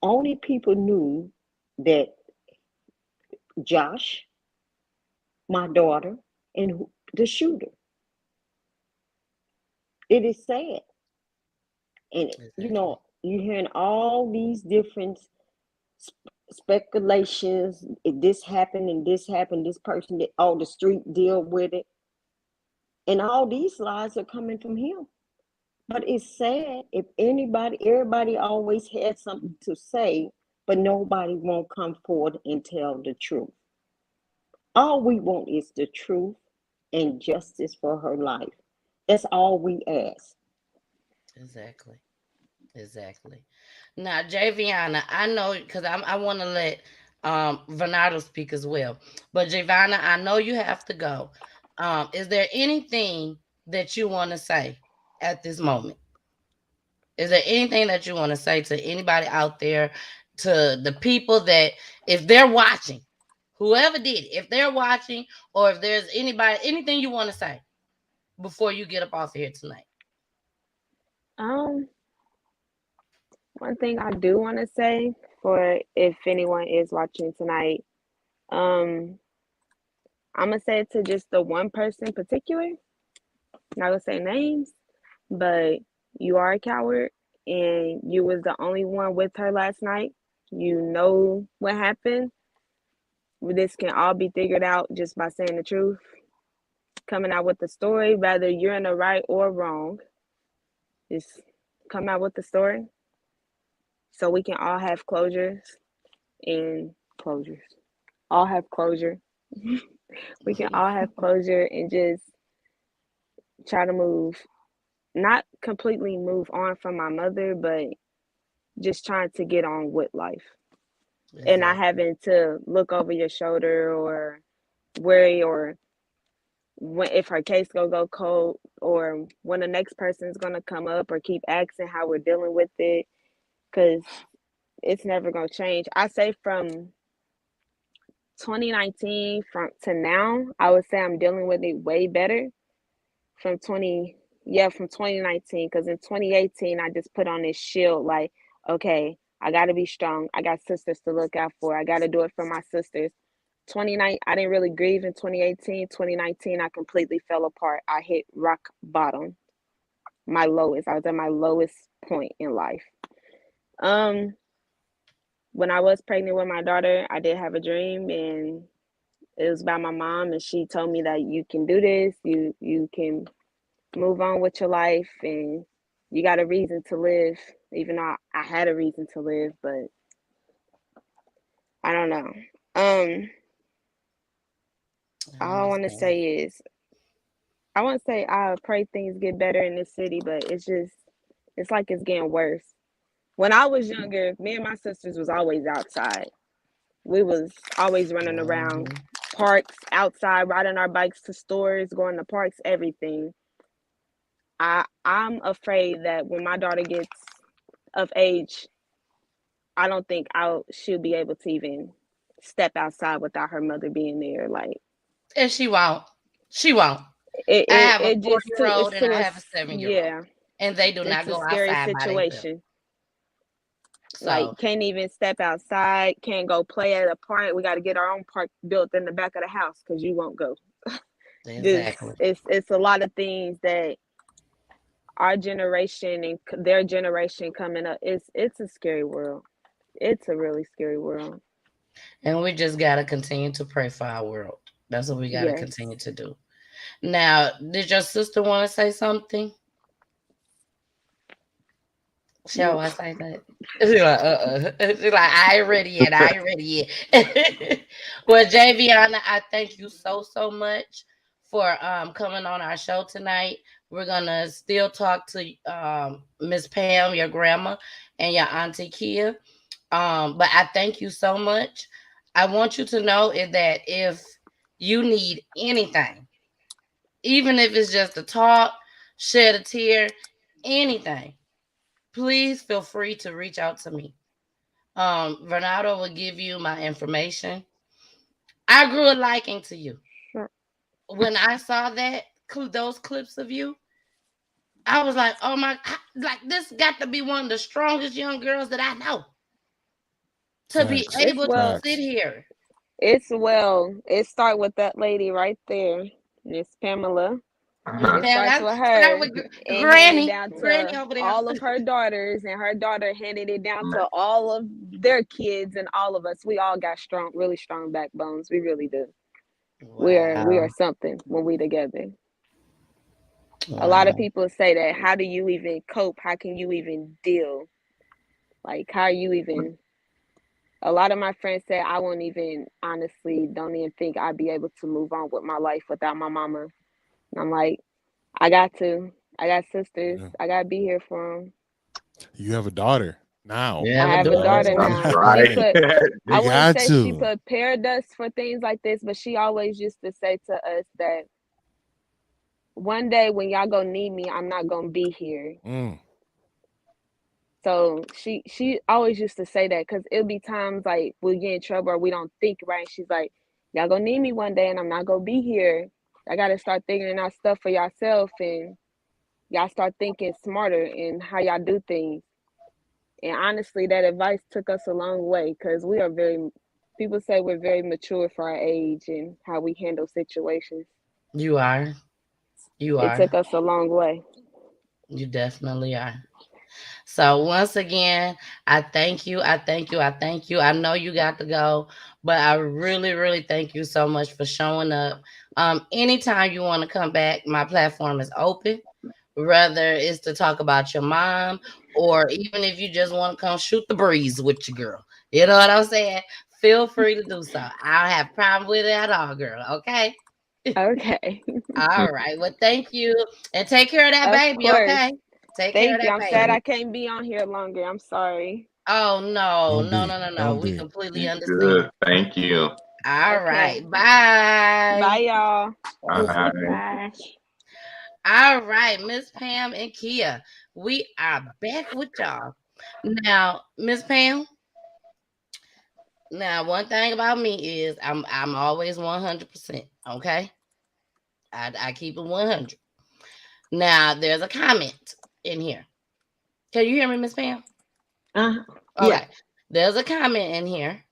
Only people knew that Josh, my daughter, and the shooter. It is sad. And you're hearing all these different speculations. If this happened and this happened, this person did, all the street deal with it. And all these lies are coming from him. But it's sad if everybody always has something to say, but nobody won't come forward and tell the truth. All we want is the truth and justice for her life. That's all we ask. Exactly. Now, Javiana, I know because I want to let Bernardo speak as well. But Javiana, I know you have to go. Is there anything that you want to say at this moment? Is there anything that you want to say to anybody out there, to the people that if they're watching, whoever did it, if they're watching, or if there's anybody, anything you want to say before you get up off here tonight? One thing I do want to say for if anyone is watching tonight, I'm gonna say it to just the one person in particular. Not gonna say names, but you are a coward, and you was the only one with her last night. You know what happened. This can all be figured out just by saying the truth, coming out with the story, whether you're in the right or wrong. Just come out with the story, so we can all have closures and closures. All have closure. We can all have closure and just try to move, not completely move on from my mother, but just trying to get on with life. And not having to look over your shoulder or worry, or if her case go cold, or when the next person is going to come up, or keep asking how we're dealing with it, because it's never going to change. I say from 2019 to now, I would say I'm dealing with it way better from 2019, because in 2018 I just put on this shield like, okay, I got to be strong. I got sisters to look out for. I got to do it for my sisters. 29, I didn't really grieve in 2018. 2019, I completely fell apart. I hit rock bottom, my lowest. I was at my lowest point in life. When I was pregnant with my daughter, I did have a dream, and it was about my mom, and she told me that you can do this. You can move on with your life, and you got a reason to live. Even though I had a reason to live, but I don't know. All I want to say is, I pray things get better in this city, but it's like it's getting worse. When I was younger, me and my sisters was always outside. We was always running around parks, outside, riding our bikes to stores, going to parks, everything. I'm afraid that when my daughter gets of age, I don't think she'll be able to even step outside without her mother being there. Like, and she won't. I have a 4-year-old and I have a 7-year-old. Yeah, and they do not go scary outside situation. So, like, can't even step outside, can't go play at a park. We got to get our own park built in the back of the house because you won't go. Exactly. It's a lot of things that our generation and their generation coming up, it's a scary world. It's a really scary world. And we just got to continue to pray for our world. That's what we got to continue to do. Now, did your sister want to say something? Shall I say that? She's like, She's like, I ain't ready yet. I ain't ready yet. Well, Javiana, I thank you so much for coming on our show tonight. We're gonna still talk to Miss Pam, your grandma, and your auntie Kia. But I thank you so much. I want you to know is that if you need anything, even if it's just a talk, shed a tear, anything, please feel free to reach out to me. Bernardo will give you my information. I grew a liking to you. Sure. When I saw those clips of you, I was like, oh my, like this got to be one of the strongest young girls that I know. To be Facts. It's able to well. sit here. It's well. It start with that lady right there, Miss Pamela. Miss It Pam, starts I with start her with and handed Granny. down Granny to over there. all of her daughters, and her daughter handed it down to all of their kids and all of us. We all got strong, really strong backbones. We really do. We are Wow. something when we together. A lot of Wow. people say that. How do you even cope? How can you even deal? Like, how you even? A lot of my friends say I won't even, honestly, don't even think I'd be able to move on with my life without my mama. And I'm like, I got to. I got sisters. Yeah. I got to be here for them. You have a daughter now. You I have a have a daughter. daughter You That's now. have She right. put, I you wouldn't got say she to. prepared us for things like this, but she always used to say to us that one day when y'all gonna need me, I'm not gonna be here. Mm. So she always used to say that because it'll be times like we'll get in trouble or we don't think right. She's like, y'all gonna need me one day and I'm not gonna be here. I gotta start figuring out stuff for yourself and y'all start thinking smarter in how y'all do things. And honestly, that advice took us a long way because we are people say we're very mature for our age and how we handle situations. You are. You It are. took us a long way. You definitely are. So once again, I thank you. I thank you. I thank you. I know you got to go, but I really thank you so much for showing up. Anytime you want to come back, my platform is open. Whether it's to talk about your mom or even if you just want to come shoot the breeze with your girl. You know what I'm saying? Feel free to do so. I don't have problem with it at all, girl. Okay. Okay. All right. Well, thank you. And take care of that Of baby, course. okay? Take care of Thank you. that I'm sad baby. I can't be on here longer. I'm sorry. Oh no, Don't no, be. no, no, no. Don't We be. completely You understand. good. Thank you. All Okay. right. Bye. Bye, y'all. All right. Bye. All right, Miss Pam and Kia. We are back with y'all. Now, Miss Pam, now one thing about me is I'm always 100%. Okay. I keep it 100. Now there's a comment in here. Can you hear me, Miss Pam? Yeah. Okay. There's a comment in here.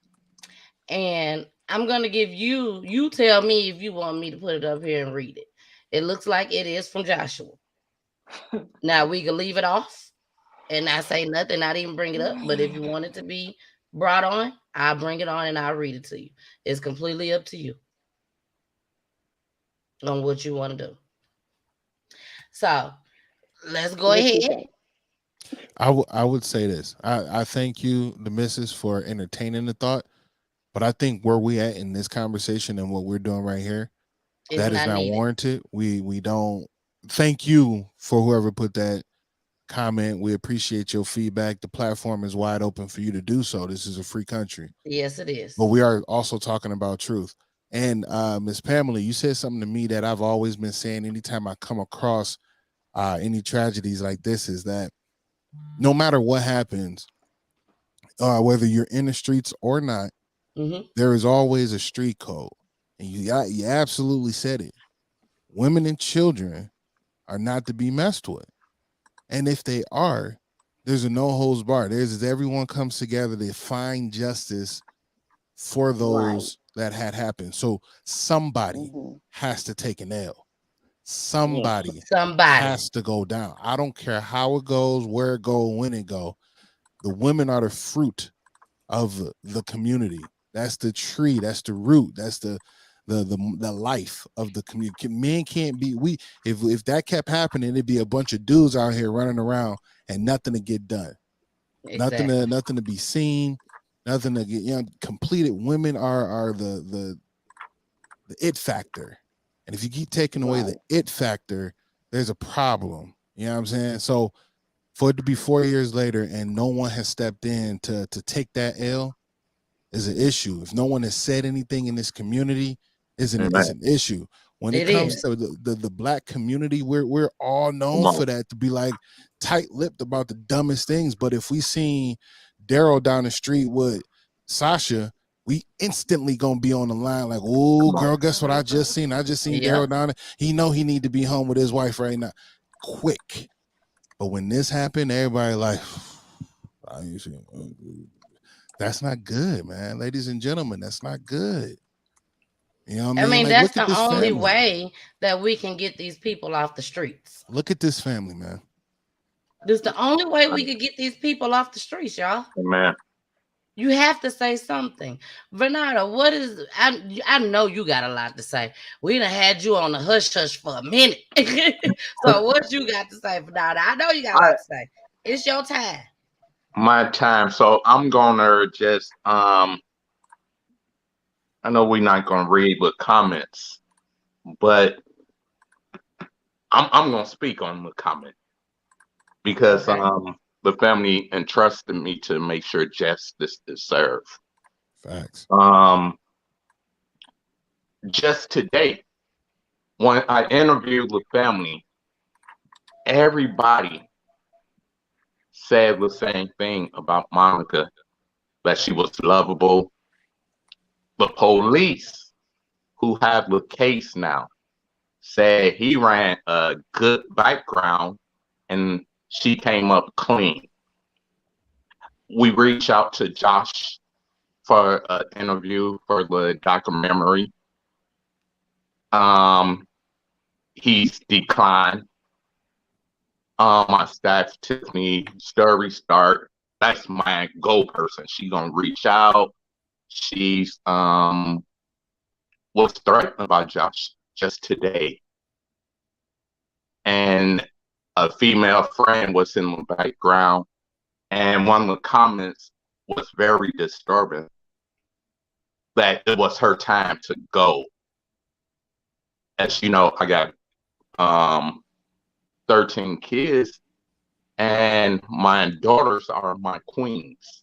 And I'm gonna give you tell me if you want me to put it up here and read it. It looks like it is from Joshua. Now we can leave it off and not say nothing, not even bring it up. But if you want it to be brought on, I'll bring it on and I'll read it to you. It's completely up to you on what you want to do. So let's go What you ahead. say? I would say this. I thank you, the missus, for entertaining the thought. But I think where we at in this conversation and what we're doing right here, It's that is not not needed. warranted. We don't. Thank you for whoever put that comment. We appreciate your feedback. The platform is wide open for you to do so. This is a free country. Yes, it is. But we are also talking about truth. And Miss Pamela, you said something to me that I've always been saying anytime I come across any tragedies like this, is that no matter what happens, whether you're in the streets or not, there is always a street code. And you absolutely said it. Women and children are not to be messed with. And if they are, there's a no holds bar. There's everyone comes together to find justice for those that had happened. So somebody has to take an L. Somebody has to go down. I don't care how it goes, where it go, when it go. The women are the fruit of the community. That's the tree. That's the root. That's the life of the community. Men can't be if that kept happening, it'd be a bunch of dudes out here running around and nothing to get done. Exactly. Nothing to be seen, nothing to get completed. Women are the it factor. And if you keep taking away the it factor, there's a problem. You know what I'm saying? So for it to be 4 years later and no one has stepped in to take that L is an issue. If no one has said anything in this community, it's an issue. When it comes to the black community, we're all known for that, to be like tight-lipped about the dumbest things. But if we seen Daryl down the street with Sasha, we instantly gonna be on the line like, oh girl, guess what I just seen? I just seen Daryl down there. He know he need to be home with his wife right now. Quick. But when this happened, everybody like, that's not good, man. Ladies and gentlemen, that's not good. You know what I mean? I mean, like, that's look at the this only family. way that we can get these people off the streets. Look at this family, man. This is the only way we could get these people off the streets, y'all. Man. You have to say something. Bernardo, what is, I know you got a lot to say. We done had you on the hush hush for a minute. So what you got to say, Bernardo? I know you got a lot to say. It's your time. My time. So I'm gonna just I know we're not gonna read with comments, but I'm gonna speak on the comment because the family entrusted me to make sure justice is served. Facts. Just today, when I interviewed the family, everybody said the same thing about Monica, that she was lovable. The police who have the case now said he ran a good background and she came up clean. We reached out to Josh for an interview for the documentary. He's declined. My staff, Tiffany Start, that's my go person. She gonna reach out. She's was threatened by Josh just today, and a female friend was in the background, and one of the comments was very disturbing, that it was her time to go. As you know, I got 13 kids, and my daughters are my queens.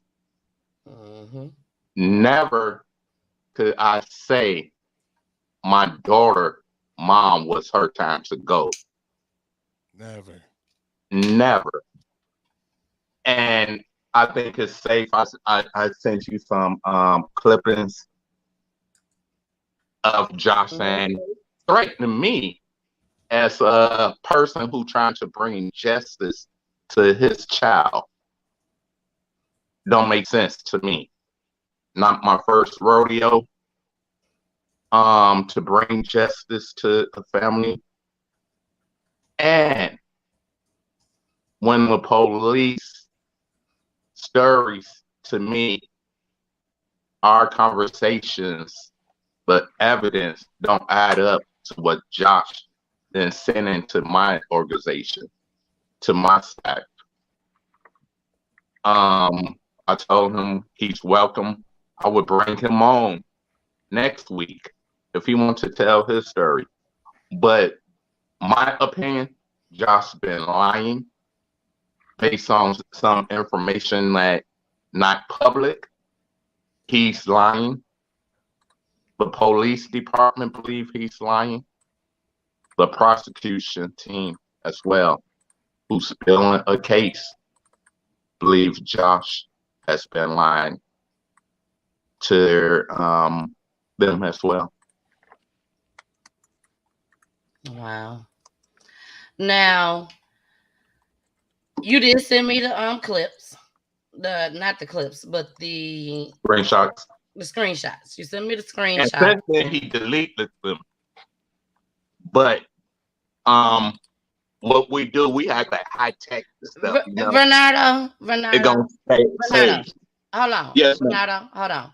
Never could I say my daughter mom was her time to go. Never. And I think it's safe. I sent you some clippings of Josh saying, threatening me as a person who trying to bring justice to his child. Don't make sense to me. Not my first rodeo to bring justice to a family. And when the police stories to me, our conversations, but evidence don't add up to what Josh then sent into my organization, to my staff. I told him he's welcome. I would bring him on next week if he wants to tell his story. But my opinion, Josh been lying based on some information that not public. He's lying. The police department believe he's lying. The prosecution team as well, who's spilling a case, believe Josh has been lying to them as well. Wow. Now, you did send me the clips, not the clips, but the screenshots. The screenshots. You sent me the screenshots. And then he deleted them. But what we do, we have like high tech stuff. You know? Bernardo, it gonna say, hold on. Yes, Bernardo, hold on.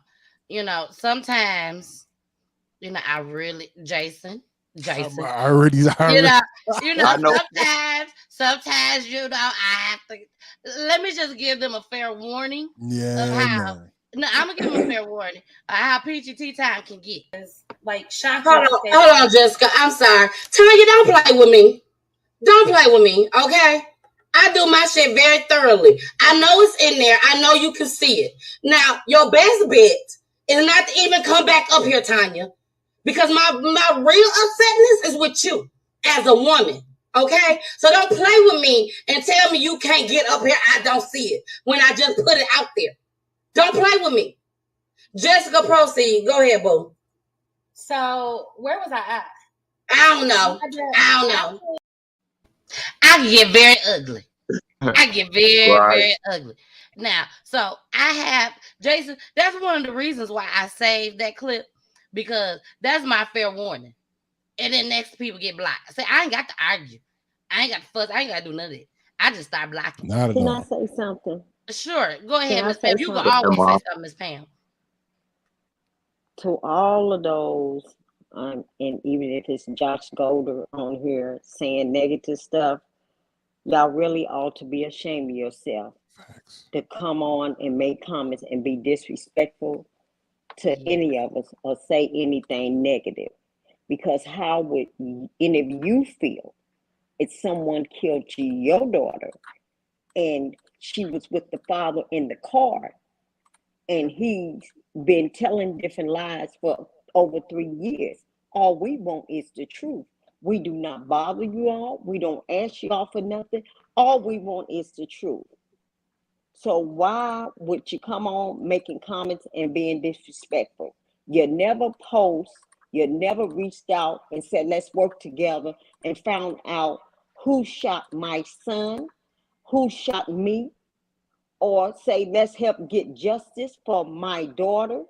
You know, sometimes, you know, Jason. I already. You know, sometimes sometimes, I have to. Let me just give them a fair warning. Yeah, No, I'm gonna give them a fair warning of how Peachy tea time can get. Like, shock. Hold on, Jessica. I'm sorry. Tanya, don't play with me. Don't play with me, okay? I do my shit very thoroughly. I know it's in there. I know you can see it. Now, your best bet is not to even come back up here, Tanya, because my real upsetness is with you as a woman, okay? So don't play with me and tell me you can't get up here. I don't see it when I just put it out there. Don't play with me. Jessica, proceed. Go ahead, boo. So, where was I at? I don't know. I can get very ugly. Very ugly. Now, so I have, Jason, that's one of the reasons why I saved that clip, because that's my fair warning. And then next people get blocked. I say, I ain't got to argue. I ain't got to fuss. I ain't got to do none of it. I just start blocking. Can I say something? Sure. Go ahead, Can I Miss say Pam. You can something? always say something, Miss Pam. To all of those, and even if it's Josh Golder on here saying negative stuff, y'all really ought to be ashamed of yourself. Facts. To come on and make comments and be disrespectful to any of us or say anything negative. Because how would any of you feel if someone killed your daughter and she was with the father in the car and he's been telling different lies for over 3 years? All we want is the truth. We do not bother you all. We don't ask you all for nothing. All we want is the truth. So why would you come on making comments and being disrespectful? You never post, you never reached out and said, let's work together, and found out who shot my son, who shot me, or say, let's help get justice for my daughter,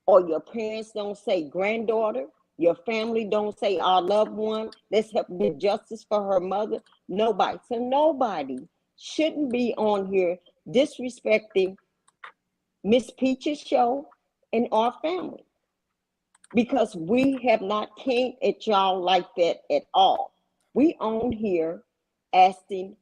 or your parents don't say granddaughter, your family don't say our loved one, let's help get justice for her mother. Nobody. So nobody shouldn't be on here disrespecting Miss Peach's show and our family, because we have not came at y'all like that at all. We on here asking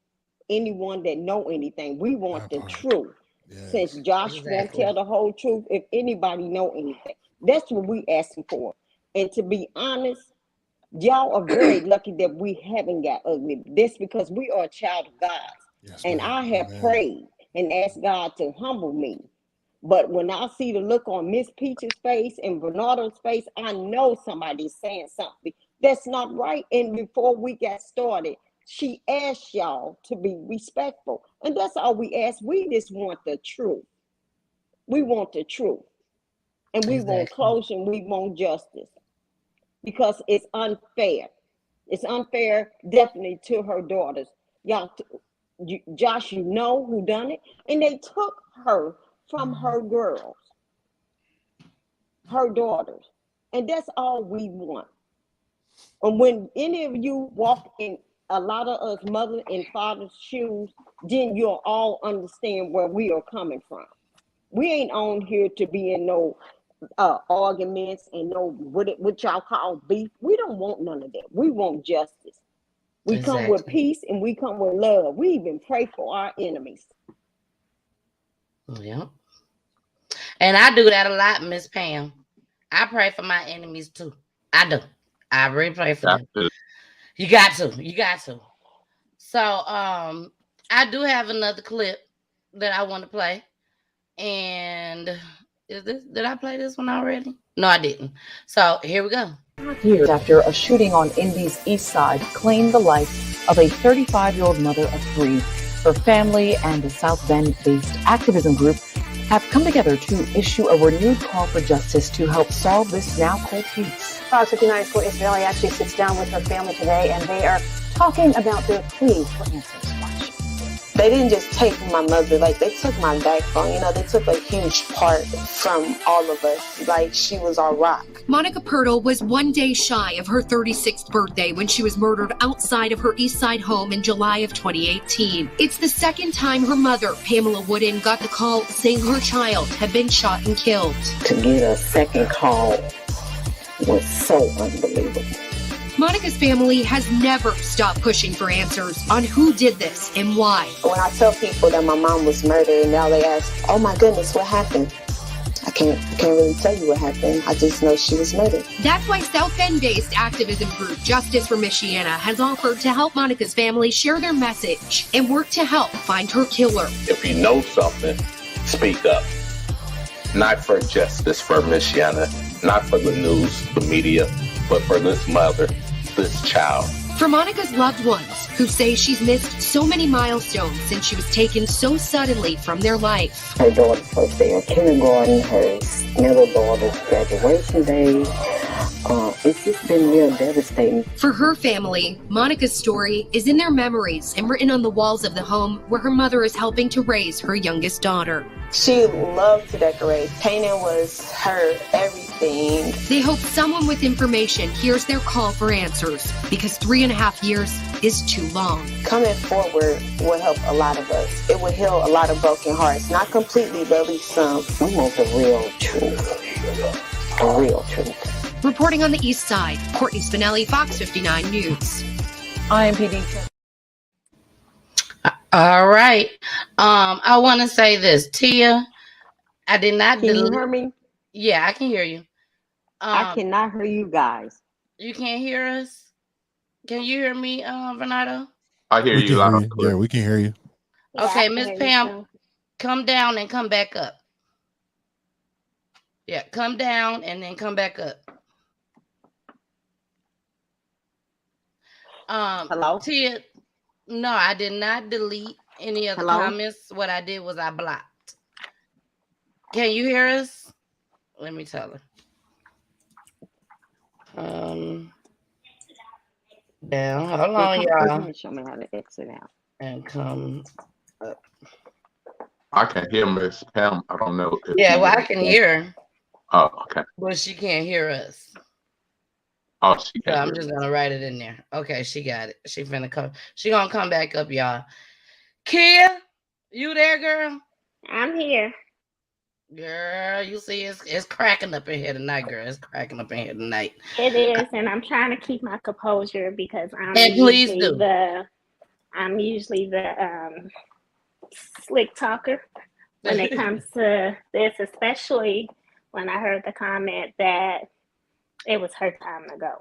anyone that know anything. We want the truth. Yes. Since Josh won't tell the whole truth, if anybody know anything, that's what we asking for. And to be honest, y'all are very lucky that we haven't got ugly. That's because we are a child of God. Yes, and I have prayed and asked God to humble me. But when I see the look on Miss Peach's face and Bernardo's face, I know somebody's saying something that's not right. And before we got started, she asked y'all to be respectful. And that's all we ask. We just want the truth. We want the truth. And we want closure, and we want justice. Because it's unfair. It's unfair, definitely, to her daughters. Y'all, Josh, you know who done it. And they took her from her girls, her daughters. And that's all we want. And when any of you walk in a lot of us mother and father's shoes, then you'll all understand where we are coming from. We ain't on here to be in no arguments and no what y'all call beef. We don't want none of that. We want justice. We come with peace and we come with love. We even pray for our enemies. Yeah. And I do that a lot, Miss Pam. I pray for my enemies too. I do. I really pray for them. You got to. So I do have another clip that I want to play. And did I play this one already? No, I didn't. So here we go. Years after a shooting on Indy's east side claimed the life of a 35-year-old mother of 3, her family and a South Bend-based activism group have come together to issue a renewed call for justice to help solve this now cold case. Fox 59 for Israeli actually sits down with her family today, and they are talking about their pleas for answers. Watch. They didn't just take my mother, like they took my backbone. You know, they took a huge part from all of us. Like she was our rock. Monica Pirtle was 1 day shy of her 36th birthday when she was murdered outside of her East Side home in July of 2018. It's the second time her mother, Pamela Wooden, got the call saying her child had been shot and killed. To get a second call was so unbelievable. Monica's family has never stopped pushing for answers on who did this and why. When I tell people that my mom was murdered and now they ask, oh my goodness, what happened? I can't really tell you what happened. I just know she was murdered. That's why South Bend-based activism group Justice for Michiana has offered to help Monica's family share their message and work to help find her killer. If you know something, speak up. Not for Justice for Michiana, not for the news, the media, but for this mother, this child. For Monica's loved ones who say she's missed so many milestones since she was taken so suddenly from their life. Her daughter's first day of kindergarten, her middle daughter's graduation day. It's just been real devastating. For her family, Monica's story is in their memories and written on the walls of the home where her mother is helping to raise her youngest daughter. She loved to decorate. Painting was her everything. They hope someone with information hears their call for answers, because 3.5 years is too long. Coming forward would help a lot of us. It would heal a lot of broken hearts. Not completely, but at least some. We want the real truth. The real truth. Reporting on the East Side, Courtney Spinelli, Fox 59 News. IMPD. All right. I want to say this, Tia. I did not. Can you hear me? Yeah, I can hear you. I cannot hear you guys. You can't hear us? Can you hear me, Renato? I hear you loud and clear. Yeah, we can hear you. Okay, Miss Pam, come down and come back up. Yeah, come down and then come back up. Hello? Tia, no, I did not delete any of the comments. What I did was I blocked. Can you hear us? Let me tell her. Down. Hold on, y'all. Show me how to exit out. And come up. I can hear Miss Pam. I don't know. Yeah, well, I can hear her. Oh, okay. But she can't hear us. Oh, she can't. So I'm just gonna write it in there. Okay, she got it. She finna come. She gonna come back up, y'all. Kia, you there, girl? I'm here. Girl, you see, it's cracking up in here tonight, girl. It's cracking up in here tonight. It is, and I'm trying to keep my composure because I'm usually the slick talker when it comes to this, especially when I heard the comment that it was her time to go.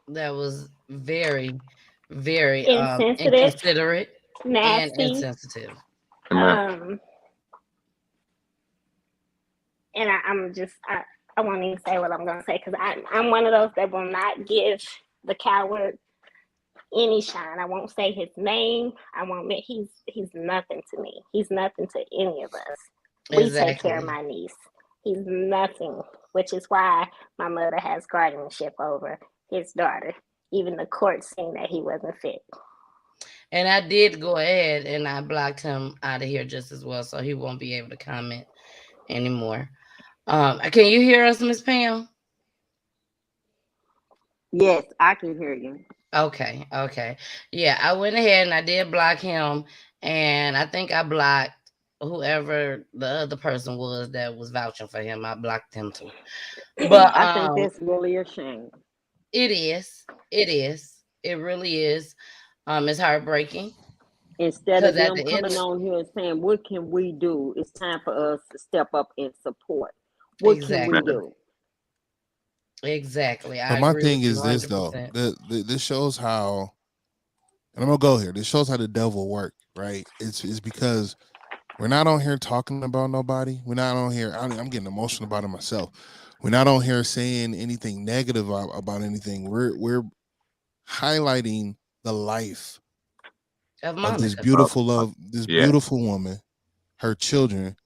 That was very, very insensitive, inconsiderate, nasty, and insensitive. And I won't even say what I'm going to say because I'm one of those that will not give the coward any shine. I won't say his name. I won't admit he's nothing to me. He's nothing to any of us. Exactly. We take care of my niece. He's nothing, which is why my mother has guardianship over his daughter. Even the court seen that he wasn't fit. And I did go ahead and I blocked him out of here just as well, so he won't be able to comment anymore. Can you hear us, Miss Pam? Yes, I can hear you. Okay. Yeah, I went ahead and I did block him, and I think I blocked whoever the other person was that was vouching for him. I blocked him too. But I think that's really a shame. It is. It really is. It's heartbreaking. Instead of them coming on here and saying, what can we do? It's time for us to step up and support. What can we do? Exactly. But my thing is this, though. This shows how, and I'm going to go here. This shows how the devil works, right? It's because we're not on here talking about nobody. We're not on here. I'm getting emotional about it myself. We're not on here saying anything negative about anything. We're highlighting the life of this beautiful beautiful woman, her children,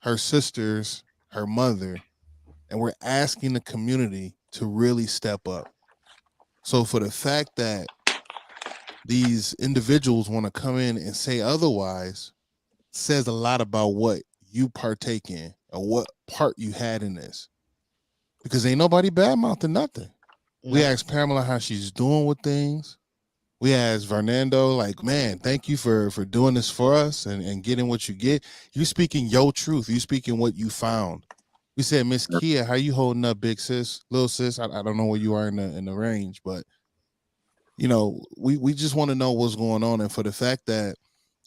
her sisters, her mother, and we're asking the community to really step up. So for the fact that these individuals want to come in and say otherwise says a lot about what you partake in or what part you had in this. Because ain't nobody bad-mouthing nothing. No. We asked Pamela how she's doing with things. We asked Fernando, like, man, thank you for doing this for us and getting what you get. You speaking your truth. You speaking what you found. We said, Miss Kia, how you holding up, big sis, little sis? I don't know where you are in the range, but you know, we just want to know what's going on, and for the fact that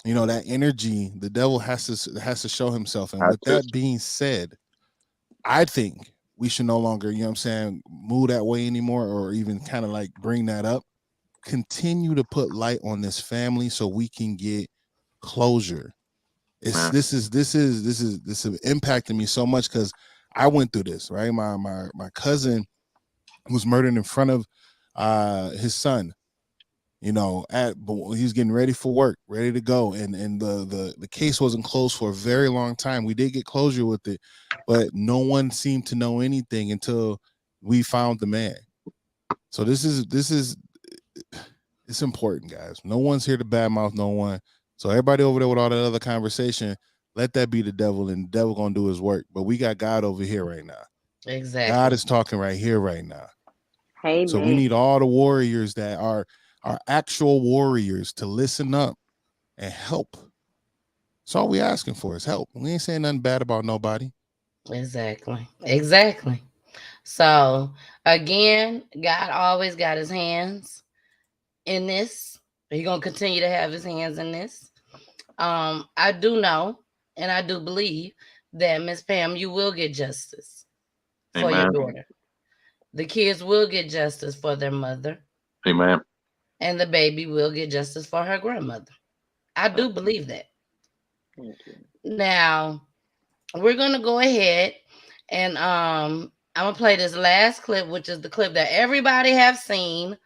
you know that energy, the devil has to show himself. And with that being said, I think we should no longer, you know what I'm saying, move that way anymore, or even kind of like bring that up. Continue to put light on this family so we can get closure. This is impacting me so much because I went through this, right? My cousin was murdered in front of his son. You know, he was getting ready for work, ready to go, and the case wasn't closed for a very long time. We did get closure with it, but no one seemed to know anything until we found the man. So this is it's important, guys. No one's here to badmouth no one. So everybody over there with all that other conversation, let that be the devil, and the devil gonna do his work. But we got God over here right now. Exactly. God is talking right here, right now. Amen. So we need all the warriors that are actual warriors to listen up and help. That's all we asking for is help. We ain't saying nothing bad about nobody. Exactly. So again, God always got his hands in this. He's gonna continue to have his hands in this. I do know and I do believe that Miss Pam, you will get justice for your daughter. The kids will get justice for their mother. Amen. And the baby will get justice for her grandmother. I do believe that. Now, we're going to go ahead and I'm going to play this last clip, which is the clip that everybody have seen.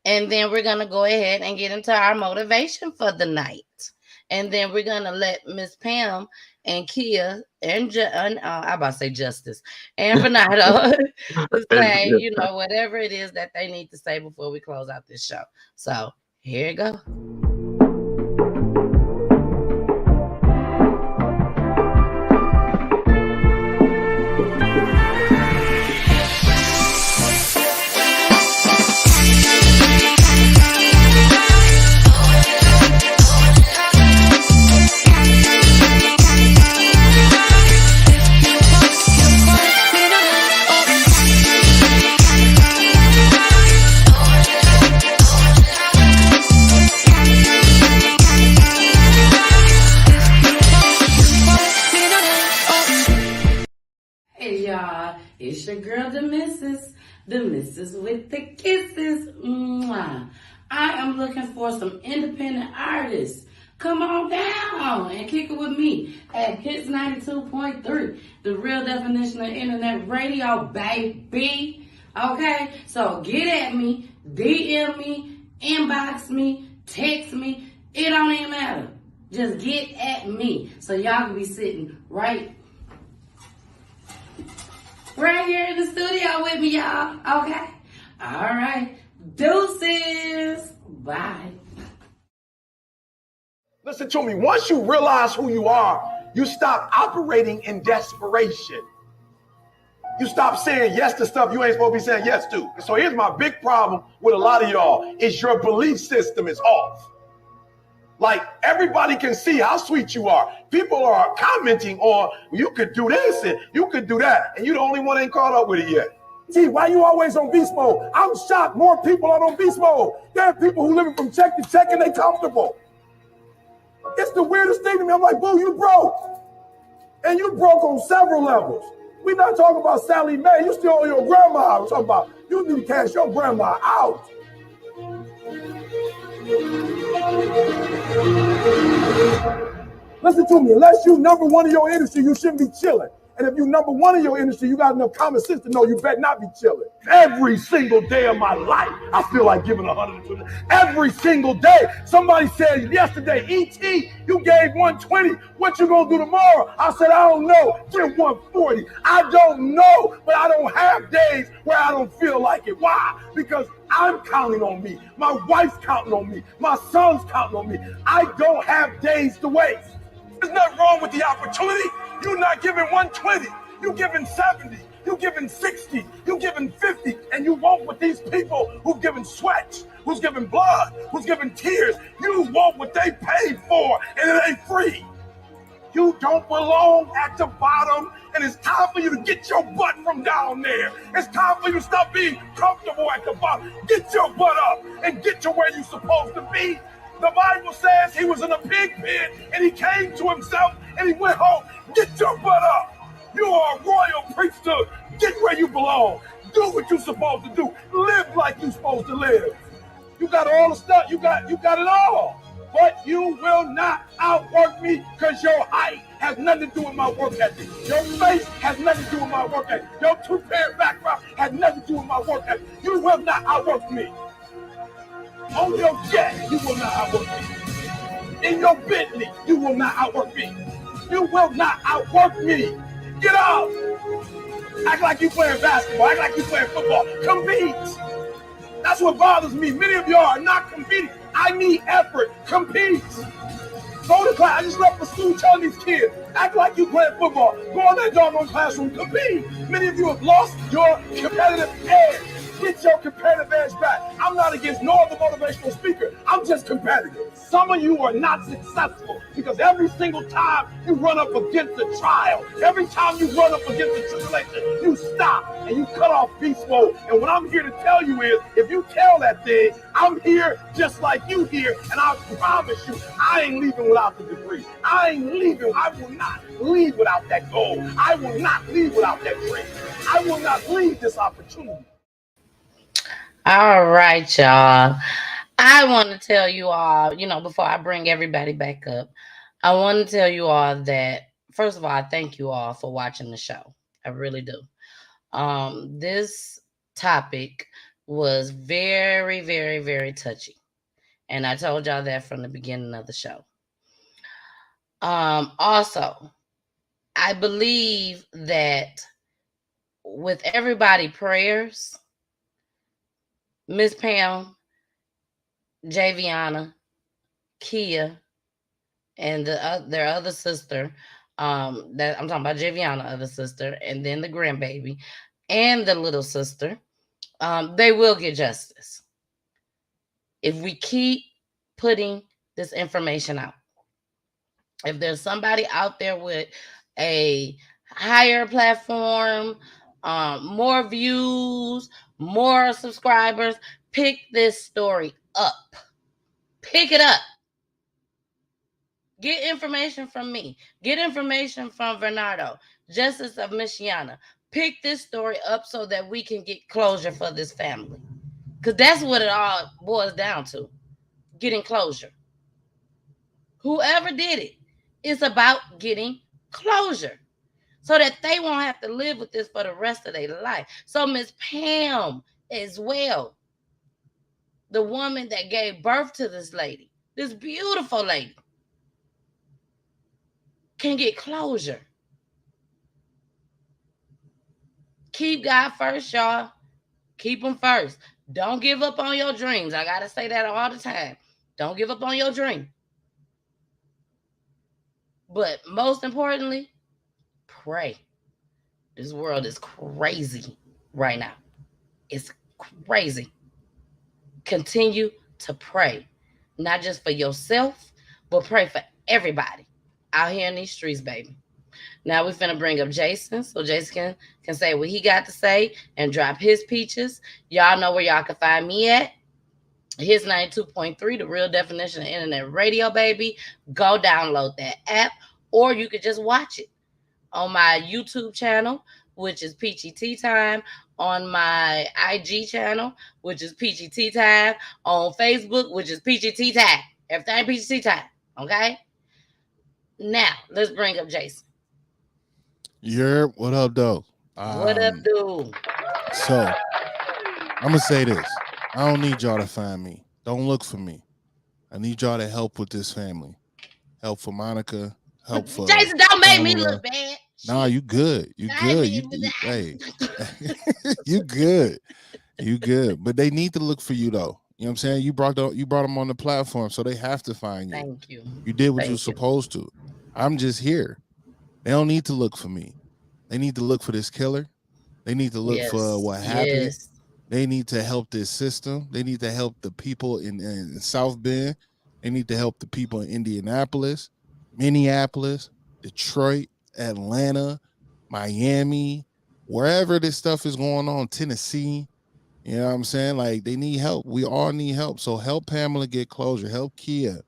And then we're going to go ahead and get into our motivation for the night. And then we're going to let Miss Pam and Kia and I about to say Justice and Bernardo say, you know, whatever it is that they need to say before we close out this show. So here you go. It's your girl, the missus with the kisses. Mwah. I am looking for some independent artists. Come on down and kick it with me at Hits 92.3, the real definition of internet radio, baby. Okay, so get at me, DM me, inbox me, text me. It don't even matter. Just get at me so y'all can be sitting right here in the studio with me, y'all. Okay? All right. Deuces. Bye. Listen to me. Once you realize who you are, you stop operating in desperation. You stop saying yes to stuff you ain't supposed to be saying yes to. So here's my big problem with a lot of y'all is your belief system is off. Like, everybody can see how sweet you are. People are commenting on, you could do this and you could do that, and you the only one ain't caught up with it yet. Gee, why you always on beast mode? I'm shocked more people are on beast mode. There are people who living from check to check and they comfortable. It's the weirdest thing to me. I'm like, boo, you broke. And you broke on several levels. We're not talking about Sally Mae. You still owe your grandma. We're talking about you need to cash your grandma out. Listen to me, unless you number one in your industry, you shouldn't be chilling. And if you number one in your industry, you got enough common sense to know you better not be chilling. Every single day of my life, I feel like giving 120. Every single day. Somebody said yesterday, E.T., you gave 120. What you gonna do tomorrow? I said, I don't know. Give 140. I don't know, but I don't have days where I don't feel like it. Why? Because I'm counting on me. My wife's counting on me. My son's counting on me. I don't have days to waste. There's nothing wrong with the opportunity. You're not giving 120. You're giving 70. You're giving 60. You're giving 50. And you want what these people who've given sweat, who's given blood, who's given tears, you want what they paid for, and it ain't free. You don't belong at the bottom, and it's time for you to get your butt from down there. It's time for you to stop being comfortable at the bottom. Get your butt up and get to where you're supposed to be. The Bible says he was in a pig pit, and he came to himself, and he went home. Get your butt up. You are a royal priesthood. Get where you belong. Do what you're supposed to do. Live like you're supposed to live. You got all the stuff. You got it all. But you will not outwork me because your height has nothing to do with my work ethic. Your face has nothing to do with my work ethic. Your two-parent background has nothing to do with my work ethic. You will not outwork me. On your jet, you will not outwork me. In your Bentley, you will not outwork me. You will not outwork me. Get out. Act like you playing basketball. Act like you playing football. Compete. That's what bothers me. Many of y'all are not competing. I need effort. Compete. Go to class. I just left the school telling these kids, act like you playing football. Go in that doggone classroom. Compete. Many of you have lost your competitive edge. Get your competitive edge back. I'm not against no other motivational speaker. I'm just competitive. Some of you are not successful because every single time you run up against a trial, every time you run up against a tribulation, you stop and you cut off beast mode. And what I'm here to tell you is, if you tell that thing, I'm here just like you here, and I promise you, I ain't leaving without the degree. I ain't leaving. I will not leave without that goal. I will not leave without that dream. I will not leave this opportunity. All right, y'all. I want to tell you all, before I bring everybody back up, I want to tell you all that, first of all, I thank you all for watching the show. I really do. This topic was very, very, very touchy. And I told y'all that from the beginning of the show. Also, I believe that with everybody prayers, Miss Pam, Javiana, Kia, and their other sister, that I'm talking about, Javiana, other sister, and then the grandbaby, and the little sister, they will get justice if we keep putting this information out. If there's somebody out there with a higher platform, more views, more subscribers, pick this story up. Pick it up. Get information from me. Get information from Bernardo, Justice of Michiana. Pick this story up so that we can get closure for this family. Because that's what it all boils down to. Getting closure. Whoever did it, it's about getting closure so that they won't have to live with this for the rest of their life. So Miss Pam as well, the woman that gave birth to this lady, this beautiful lady, can get closure. Keep God first, y'all. Keep him first. Don't give up on your dreams. I got to say that all the time. Don't give up on your dream. But most importantly, pray. This world is crazy right now. It's crazy. Continue to pray. Not just for yourself, but pray for everybody out here in these streets, baby. Now we're finna bring up Jason, so Jason can say what he got to say and drop his peaches. Y'all know where y'all can find me at. His 92.3, the real definition of internet radio, baby. Go download that app, or you could just watch it on my YouTube channel, which is Peachy Tea Time, on my IG channel, which is Peachy Tea Time, on Facebook, which is Peachy Tea Time. Everything Peachy Tea Time, okay? Now, let's bring up Jason. What up, though? What up, dude? So, I'm going to say this. I don't need y'all to find me. Don't look for me. I need y'all to help with this family. Help for Monica. Help for Jason, don't make me Pamela. look bad. Nah, you good. You good. Hey, you good. You good. But they need to look for you, though. You know what I'm saying? You brought them on the platform, so they have to find you. Thank you. You did what you're supposed to. I'm just here. They don't need to look for me. They need to look for this killer. They need to look for what happened. Yes. They need to help this system. They need to help the people in South Bend. They need to help the people in Indianapolis, Minneapolis, Detroit, Atlanta, Miami, wherever this stuff is going on, Tennessee. You know what I'm saying? Like, they need help. We all need help. So help Pamela get closure. Help Kia.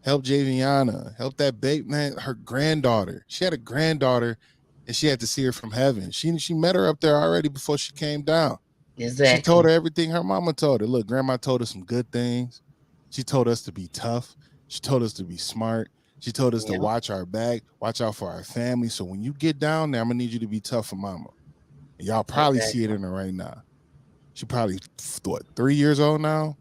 Help Javiana. Help that babe, man. Her granddaughter. She had a granddaughter, and she had to see her from heaven. She met her up there already before she came down. Exactly. She told her everything her mama told her. Look, grandma told us some good things. She told us to be tough. She told us to be smart. She told us to watch our back, watch out for our family. So when you get down there, I'm gonna need you to be tough for mama. And y'all probably see it in her right now. She probably, what, 3 years old now,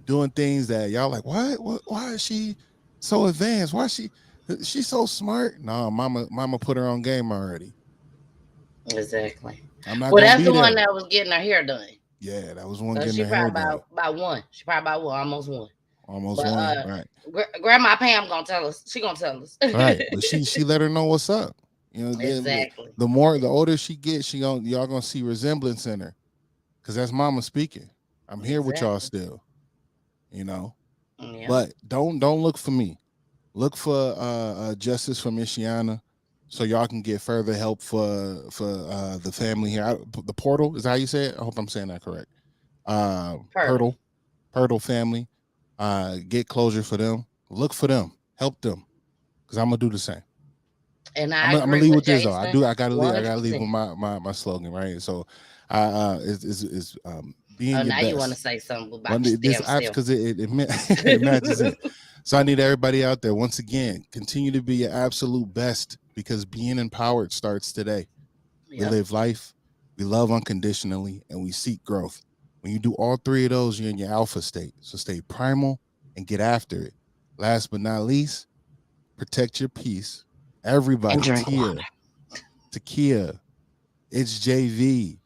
doing things that y'all like, what? Why is she so advanced? Why is she's so smart? No, mama put her on game already. Exactly. I'm not Well, gonna that's be the there. one that was getting her hair done. Yeah, that was one So getting she her hair probably done. about one. She probably about one, almost one. Almost one, right. Grandma Pam gonna tell us. She gonna tell us. Right, but she let her know what's up. You know, exactly. The older she gets, y'all gonna see resemblance in her, because that's mama speaking. I'm here with y'all still, you know. Yeah. But don't look for me. Look for justice from Ishiana, so y'all can get further help for the family here. The Portal, is that how you say it? I hope I'm saying that correct. Pirtle family. Get closure for them. Look for them. Help them, because I'm gonna do the same. And I'm gonna leave with this though. I gotta leave with my slogan, right? So, is being your now best. You want to say something about this because it matches it. So I need everybody out there, once again, continue to be your absolute best, because being empowered starts today. We live life, we love unconditionally, and we seek growth. When you do all three of those, you're in your alpha state. So stay primal and get after it. Last but not least, protect your peace. Everybody, and drink Tia, water. Takia, it's JV,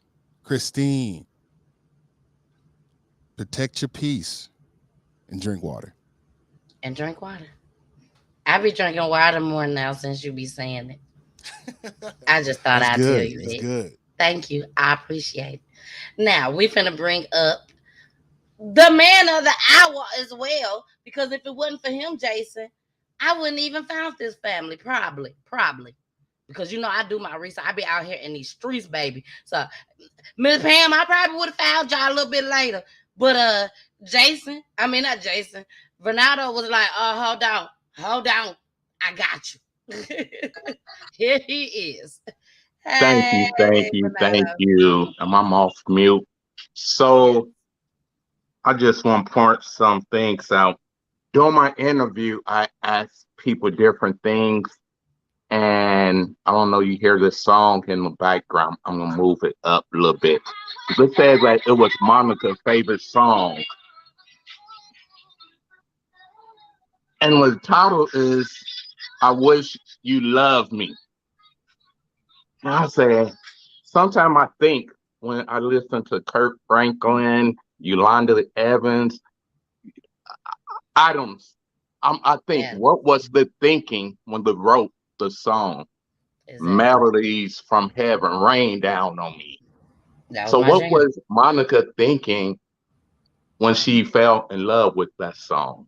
Christine. Protect your peace and drink water. And drink water. I be drinking water more now since you be saying it. I just thought I'd tell you That's that. good. Thank you. I appreciate it. Now we finna bring up the man of the hour as well, because if it wasn't for him, Jason, I wouldn't even found this family. Probably. Because you know I do my research. I be out here in these streets, baby. So Miss Pam, I probably would have found y'all a little bit later. But not Jason. Bernardo was like, hold on. I got you. Here he is. Thank you. And I'm off mute. So I just want to point some things out. During my interview, I asked people different things. And I don't know, you hear this song in the background. I'm going to move it up a little bit. It says that it was Monica's favorite song. And the title is, I Wish You Loved Me. And I said, sometimes I think when I listen to Kirk Franklin, Yolanda Evans, I think, what was the thinking when they wrote the song? Exactly. Melodies from heaven rain down on me. So what was Monica thinking when she fell in love with that song?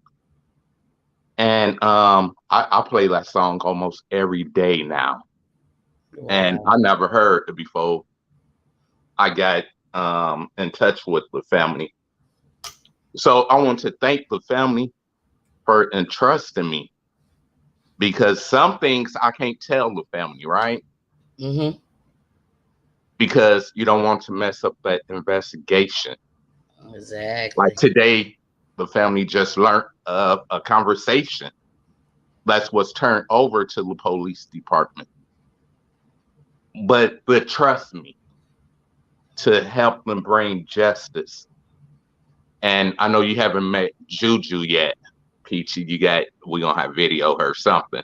And I play that song almost every day now. Wow. And I never heard it before I got in touch with the family. So I want to thank the family for entrusting me, because some things I can't tell the family, right? Mm-hmm. Because you don't want to mess up that investigation. Exactly. Like today, the family just learned of a conversation that's what's turned over to the police department. But trust me, to help them bring justice. And I know you haven't met Juju yet, Peachy. We're gonna have video or something.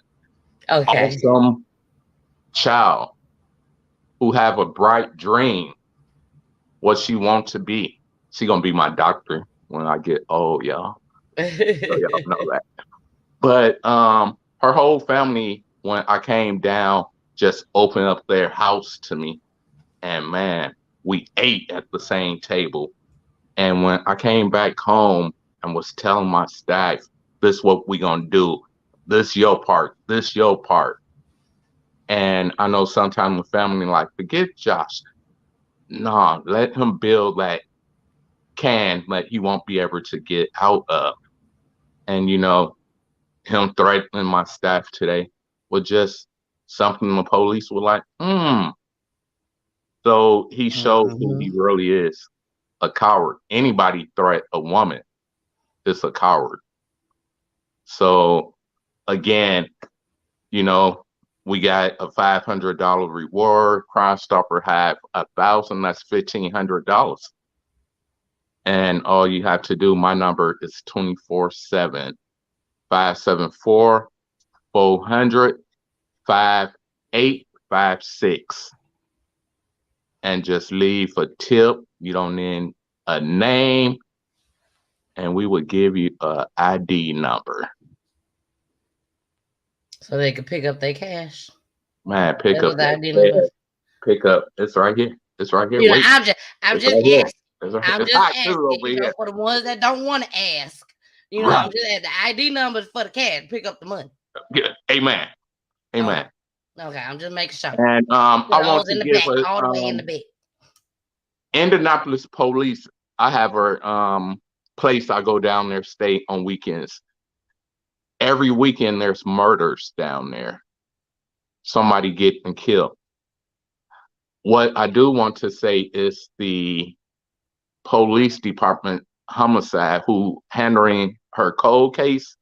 Okay. Awesome child who have a bright dream, what she wants to be. She gonna be my doctor when I get old, y'all. So y'all know that. But her whole family, when I came down, just opened up their house to me. And man, we ate at the same table. And when I came back home and was telling my staff, this is what we gonna do. This your part. And I know sometimes the family like, forget Josh. No, let him build that can that he won't be able to get out of. And, you know, him threatening my staff today was just something the police were like, So he showed who he really is, a coward. Anybody threat a woman is a coward. So again, you know, we got a $500 reward. Crime Stopper had 1,000. That's $1,500. And all you have to do, my number is 24/7 574-400-5856. And just leave a tip. You don't need a name. And we would give you a ID number. So they could pick up their cash. Man, pick That's up what the that ID number. Pick up. It's right here. It's right here. You know, Wait. I'm just It's asking. right here. It's I'm it's just hot asking. too over You know, here. for the ones that don't want to ask. You know, Right. I'm just asking. The ID number is for the cash. Pick up the money. Yeah. Amen. Amen. Okay, I'm just making sure. And For I want those in to the give back, all the way in the back. Indianapolis police. I have a place I go down there, stay on weekends. Every weekend there's murders down there. Somebody getting killed. What I do want to say is the police department homicide who handling her cold case,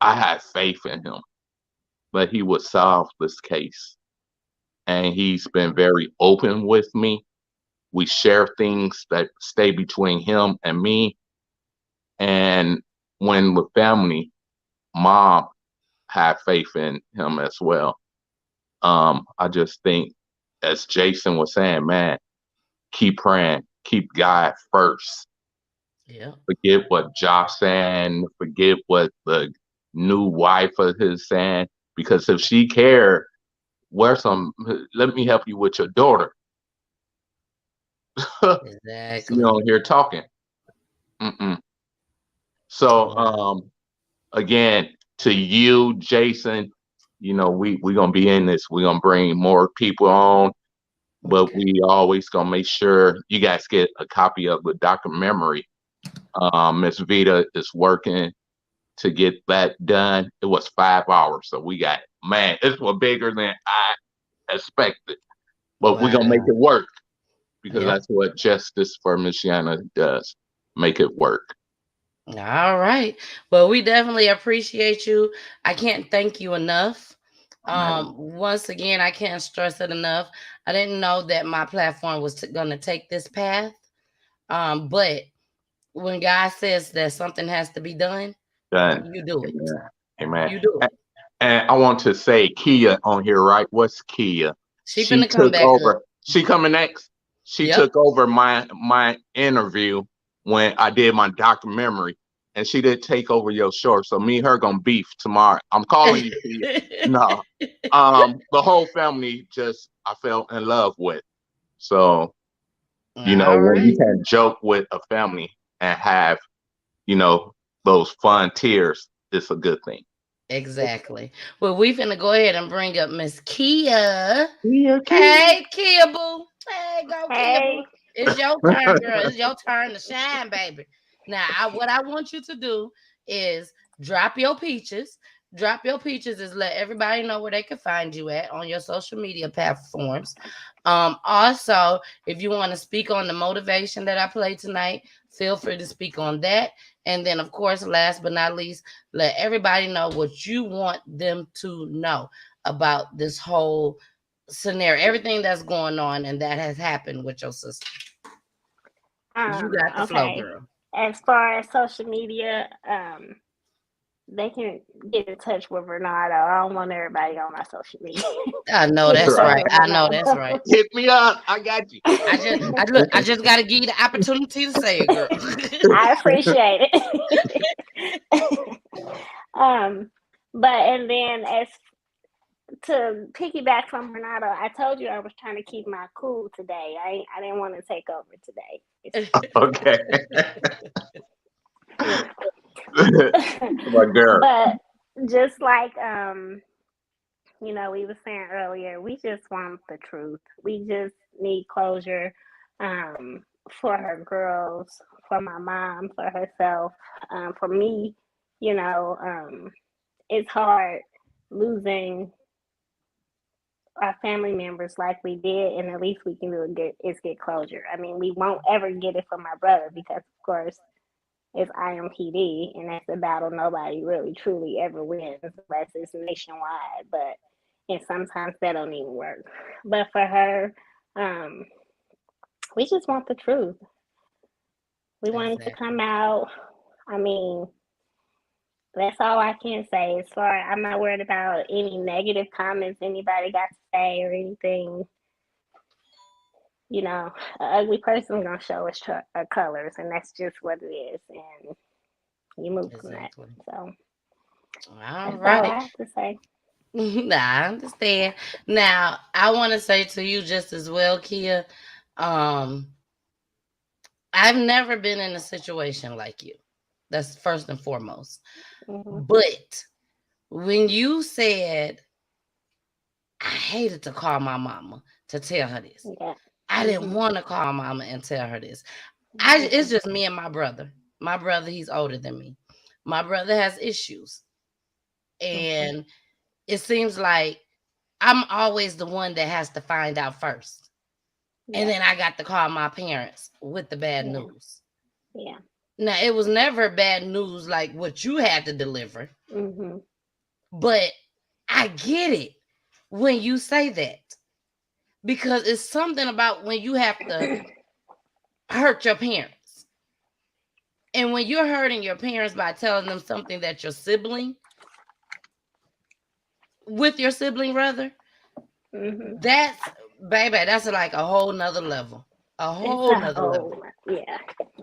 I have faith in him that he would solve this case. And he's been very open with me. We share things that stay between him and me. And when with family, mom had faith in him as well. I just think, as Jason was saying, man, keep praying, keep God first. Yeah. Forget what Josh saying, forget what the new wife of his saying, because if she cared, let me help you with your daughter. Exactly. You don't hear talking. So again, to you, Jason, you know, we're gonna be in this. We're gonna bring more people on, but we always gonna make sure you guys get a copy of the documentary. Miss Vita is working to get that done. It was 5 hours, so we got, man, it was bigger than I expected, but we're gonna make it work, because that's what Justice for Michiana does, make it work. All right. Well, we definitely appreciate you. I can't thank you enough. Once again, I can't stress it enough. I didn't know that my platform was going to take this path. But when God says that something has to be done, you do it. Amen. You do it. And I want to say Kia on here, right? What's Kia? She finna come back over. up. She coming next. She took over my interview when I did my documentary, and she did take over your show. So me and her gonna beef tomorrow. I'm calling you, Kia. No, the whole family I fell in love with. So, you know, when you can joke with a family and have, you know, those fun tears, it's a good thing. Exactly. Well, we finna go ahead and bring up Miss Kia. Hey, Kia boo. Hey, go Kia boo. It's your turn, girl. It's your turn to shine, baby. Now, what I want you to do is drop your peaches. Drop your peaches is let everybody know where they can find you at on your social media platforms. Also, if you want to speak on the motivation that I played tonight, feel free to speak on that. And then, of course, last but not least, let everybody know what you want them to know about this whole scenario, everything that's going on and that has happened with your sister. You got the flow, girl. As far as social media, they can get in touch with Renato. I don't want everybody on my social media. I know that's right. I know that's right. Hit me up. I got you. I just got to give you the opportunity to say it, girl. I appreciate it. But and then as to piggyback from Renato, I told you I was trying to keep my cool today. I didn't want to take over today. Okay. My girl. But just like we were saying earlier, we just want the truth. We just need closure for her girls, for my mom, for herself, for me. It's hard losing our family members like we did, and at least we can do is get closure. I mean, we won't ever get it from my brother because, of course, it's IMPD, and that's a battle nobody really truly ever wins unless it's nationwide. And sometimes that don't even work. But for her, we just want the truth. We want it to come out. I mean, that's all I can say. As far I'm not worried about any negative comments anybody got to say or anything. An ugly person gonna show its colors, and that's just what it is. And you move from that. So All that's right. all I have to say. I understand. Now, I want to say to you just as well, Kia, I've never been in a situation like you. That's first and foremost. Mm-hmm. But when you said, I hated to call my mama to tell her this. Yeah. I didn't want to call mama and tell her this. It's just me and my brother. My brother, he's older than me. My brother has issues. And it seems like I'm always the one that has to find out first. Yeah. And then I got to call my parents with the bad news. Yeah. Now, it was never bad news like what you had to deliver. Mm-hmm. But I get it when you say that. Because it's something about when you have to hurt your parents. And when you're hurting your parents by telling them something that your sibling rather, that's like a whole nother level. Yeah,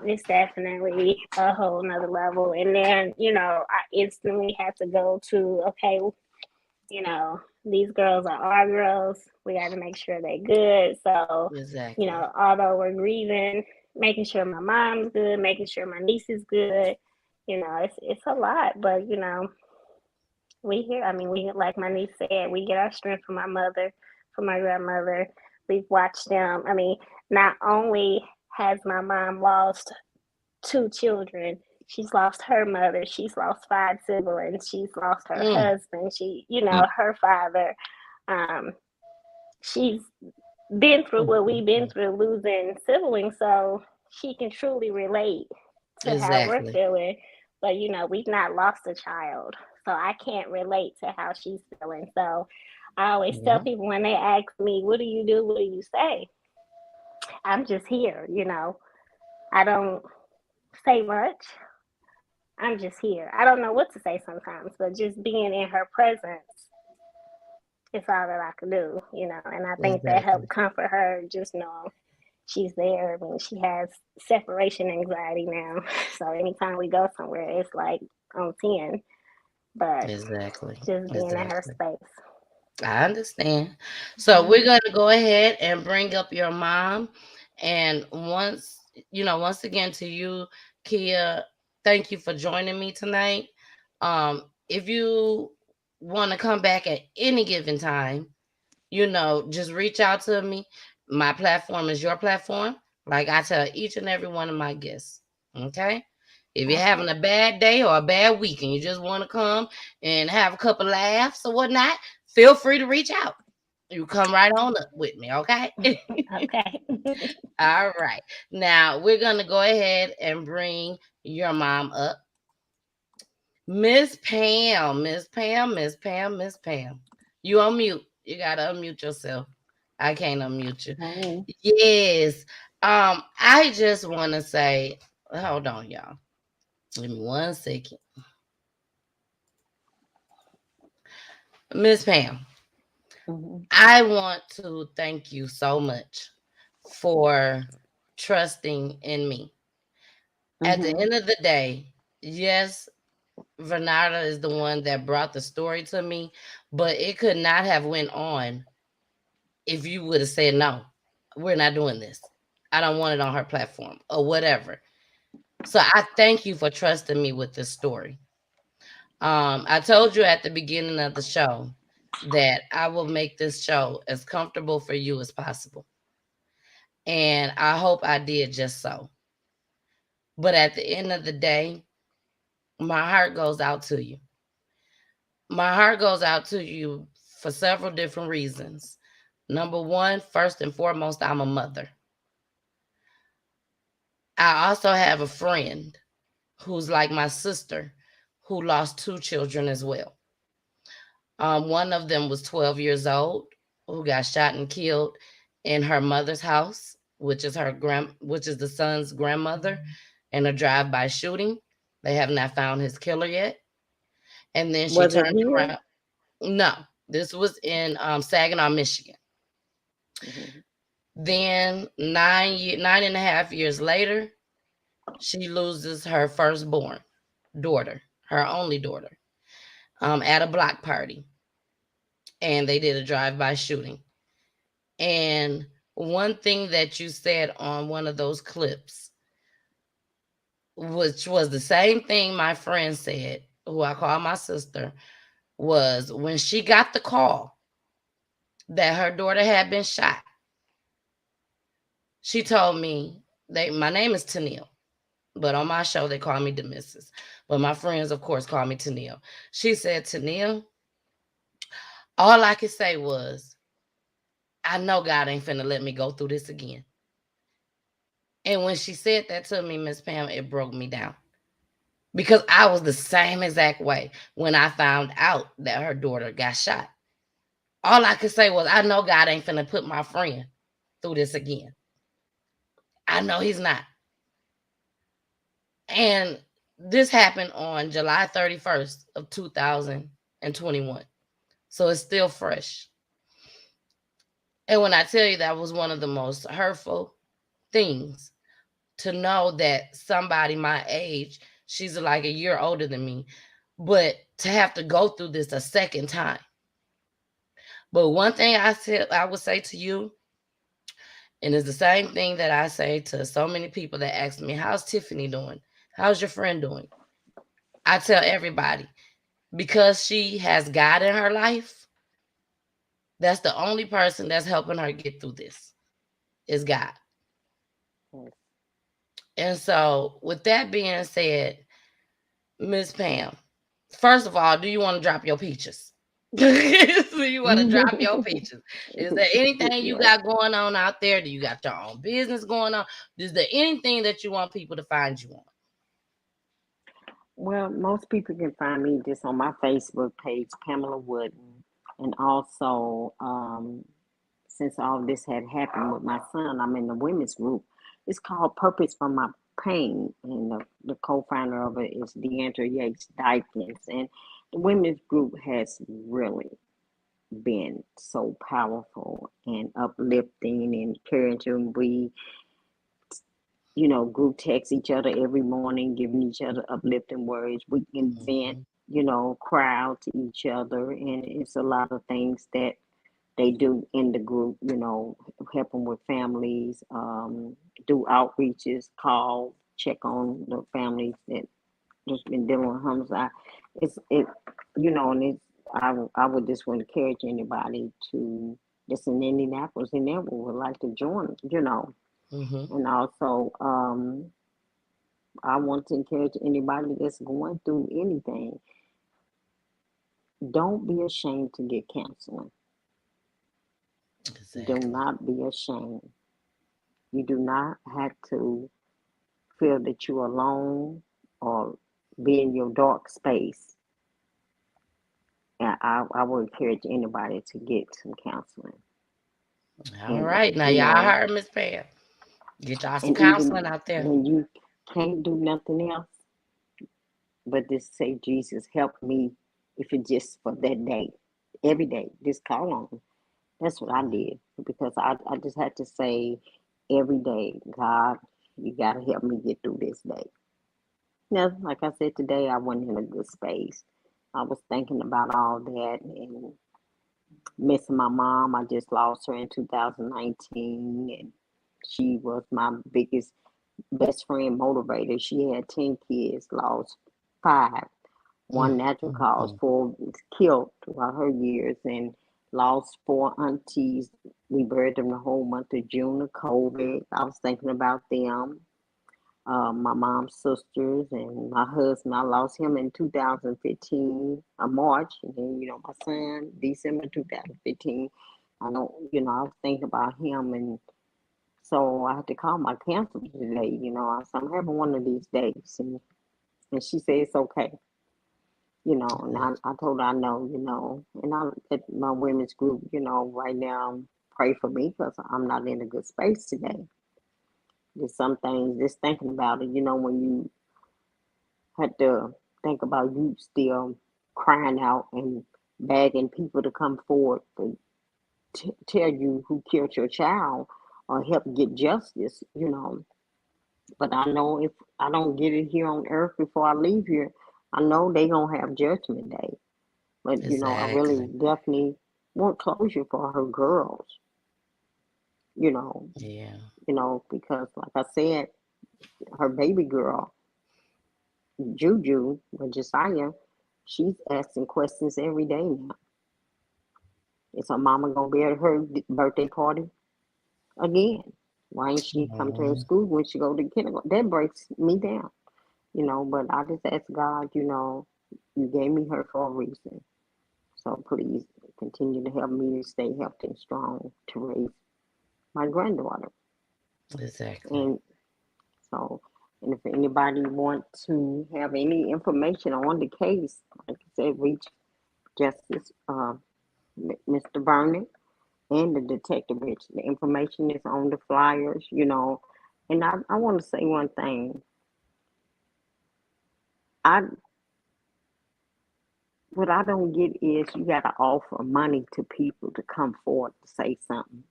it's definitely a whole nother level. And then, I instantly had to go to, okay, these girls are our girls. We got to make sure they're good. So, although we're grieving, making sure my mom's good, making sure my niece is good, it's a lot. But, we like my niece said, we get our strength from my mother, from my grandmother. We've watched them. I mean, not only has my mom lost 2 children, she's lost her mother, she's lost 5 siblings, she's lost her husband, her father. She's been through what we've been through, losing siblings, so she can truly relate to how we're feeling. But we've not lost a child, so I can't relate to how she's feeling. So I always tell people when they ask me, what do you do, what do you say? I'm just here. I don't say much. I'm just here. I don't know what to say sometimes, but just being in her presence is all that I can do, and I think that helped comfort her, just know she's there. I mean, she has separation anxiety now, so anytime we go somewhere, it's like on 10. But just being in her space. I understand. So we're going to go ahead and bring up your mom. And once again to you, Kia, thank you for joining me tonight. If you want to come back at any given time, just reach out to me. My platform is your platform. Like I tell each and every one of my guests. Okay? If you're having a bad day or a bad week and you just want to come and have a couple laughs or whatnot, feel free to reach out. You come right on up with me, okay? Okay. All right. Now we're gonna go ahead and bring your mom up. Miss Pam. You on mute. You gotta unmute yourself. I can't unmute you. Hey. Yes. I just wanna say, hold on, y'all. Give me 1 second. Miss Pam, I want to thank you so much for trusting in me. At the end of the day, yes, Vernada is the one that brought the story to me, but it could not have went on if you would have said, no, we're not doing this. I don't want it on her platform or whatever. So I thank you for trusting me with this story. I told you at the beginning of the show that I will make this show as comfortable for you as possible. And I hope I did just so. But at the end of the day, my heart goes out to you. My heart goes out to you for several different reasons. Number one, first and foremost, I'm a mother. I also have a friend who's like my sister who lost 2 children as well. One of them was 12 years old, who got shot and killed in her mother's house, which is the son's grandmother, in a drive-by shooting. They have not found his killer yet. And then she Was it turned here? around. No, this was in Saginaw, Michigan. Then 9.5 years later, she loses her firstborn daughter, her only daughter, at a block party. And they did a drive-by shooting. And one thing that you said on one of those clips, which was the same thing my friend said, who I call my sister, was when she got the call that her daughter had been shot, she told me, my name is Tennille, but on my show they call me the Missus. But my friends, of course, call me Tennille. She said, Tennille, all I could say was, I know God ain't finna let me go through this again. And when she said that to me, Miss Pam, it broke me down. Because I was the same exact way when I found out that her daughter got shot. All I could say was, I know God ain't finna put my friend through this again. I know he's not. And this happened on July 31st of 2021. So it's still fresh. And when I tell you that was one of the most hurtful things, to know that somebody my age, she's like a year older than me, but to have to go through this a second time. But one thing I would say to you, and it's the same thing that I say to so many people that ask me, how's Tiffany doing? How's your friend doing? I tell everybody, because she has God in her life, that's the only person that's helping her get through this, is God. And so with that being said, Miss Pam, first of all, do you want to drop your peaches? Do you want to drop your peaches? Is there anything you got going on out there? Do you got your own business going on? Is there anything that you want people to find you on? Well, most people can find me just on my Facebook page, Pamela Wooden. And also, since all this had happened with my son, I'm in the women's group. It's called Purpose from My Pain. And the co-founder of it is Deandra Yates Dykins. And the women's group has really been so powerful and uplifting and encouraging. We group text each other every morning, giving each other uplifting words. We can vent, cry out to each other. And it's a lot of things that they do in the group, helping with families, do outreaches, call, check on the families that just been dealing with homicide. I would just want to encourage anybody to just in Indianapolis and ever would like to join, And also, I want to encourage anybody that's going through anything. Don't be ashamed to get counseling. Exactly. Do not be ashamed. You do not have to feel that you're alone or be in your dark space. And I would encourage anybody to get some counseling. All right. Now, y'all heard Miss Pam. Get y'all some counseling out there. When you can't do nothing else, but just say, Jesus, help me, if it's just for that day. Every day, just call on him. That's what I did, because I just had to say every day, God, you got to help me get through this day. Now, like I said, today I wasn't in a good space. I was thinking about all that and missing my mom. I just lost her in 2019, and she was my best friend motivator. She had 10 kids, lost 5. One natural cause, 4 was killed throughout her years, and lost 4 aunties. We buried them the whole month of June of COVID. I was thinking about them. My mom's sisters and my husband. I lost him in 2015, March, and then my son, December 2015. I was thinking about him, and so I had to call my counselor today. I said, I'm having one of these days, and she said it's okay. And I told her I know, and I at my women's group, right now, pray for me because I'm not in a good space today. There's some things, just thinking about it, when you had to think about you still crying out and begging people to come forward to tell you who killed your child or help get justice, But I know if I don't get it here on earth before I leave here, I know they gonna have judgment day. But I really definitely want closure for her girls. Yeah. Because like I said, her baby girl, Juju or Josiah, she's asking questions every day now. Is her mama gonna be at her birthday party again? Why ain't she come to her school when she go to kindergarten? That breaks me down, But I just ask God, you gave me her for a reason. So please continue to help me to stay healthy and strong to raise my granddaughter. Exactly. And so, and if anybody want to have any information on the case, like I said, reach Justice Mr. Vernon and the detective Rich. The information is on the flyers, And I want to say one thing. What I don't get is you got to offer money to people to come forward to say something.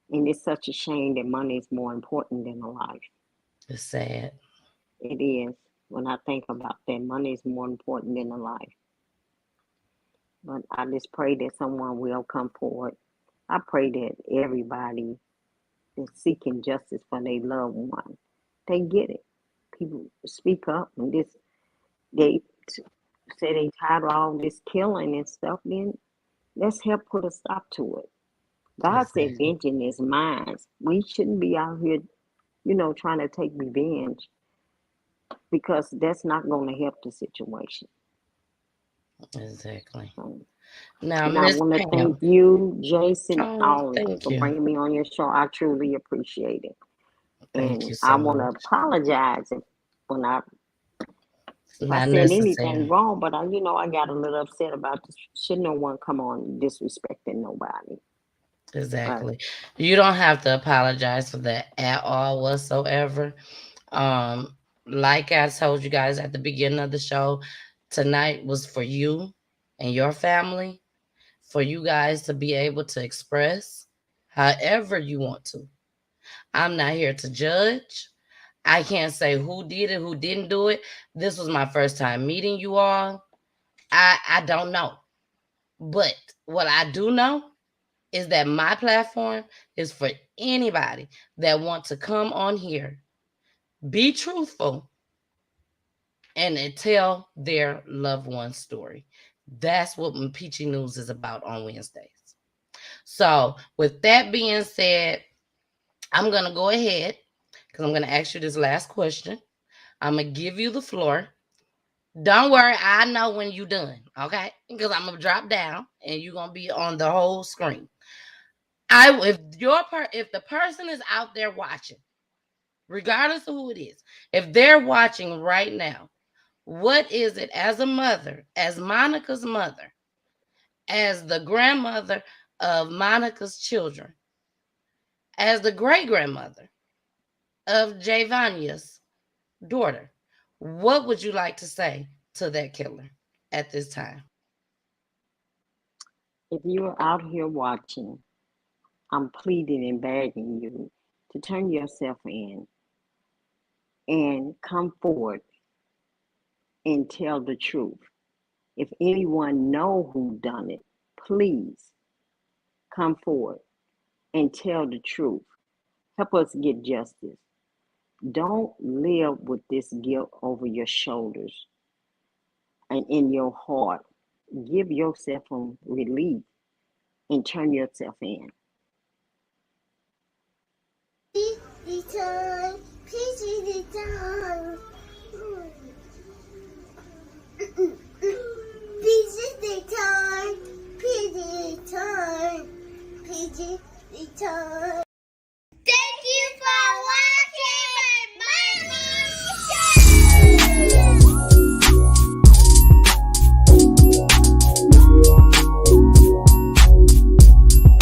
And it's such a shame that money is more important than a life. It's sad. It is. When I think about that, money is more important than a life. But I just pray that someone will come forward. I pray that everybody is seeking justice for their loved one. They get it. People speak up and they say they tired of all this killing and stuff. Then let's help put a stop to it. God said, vengeance is mine. We shouldn't be out here, trying to take revenge because that's not going to help the situation. Exactly. Now, and I want to thank you, Jason, all for bringing me on your show. I truly appreciate it. Thank you so I want to apologize when I said anything wrong, but I got a little upset about this. Should no one come on disrespecting nobody? Exactly. You don't have to apologize for that at all whatsoever. Like I told you guys at the beginning of the show, tonight was for you and your family, for you guys to be able to express however you want to. I'm not here to judge. I can't say who did it, who didn't do it. This was my first time meeting you all. I don't know. But what I do know is that my platform is for anybody that wants to come on here, be truthful, and tell their loved one's story. That's what Peachy News is about on Wednesdays. So with that being said, I'm going to go ahead because I'm going to ask you this last question. I'm going to give you the floor. Don't worry, I know when you're done, okay? Because I'm going to drop down and you're going to be on the whole screen. If the person is out there watching, regardless of who it is, if they're watching right now, what is it as a mother, as Monica's mother, as the grandmother of Monica's children, as the great-grandmother of Javania's daughter, what would you like to say to that killer at this time? If you're out here watching, I'm pleading and begging you to turn yourself in and come forward and tell the truth. If anyone know who done it, please come forward and tell the truth. Help us get justice. Don't live with this guilt over your shoulders. and in your heart, give yourself some relief and turn yourself in. Return, Peachy return. Peachy return, Peachy return, Peachy return.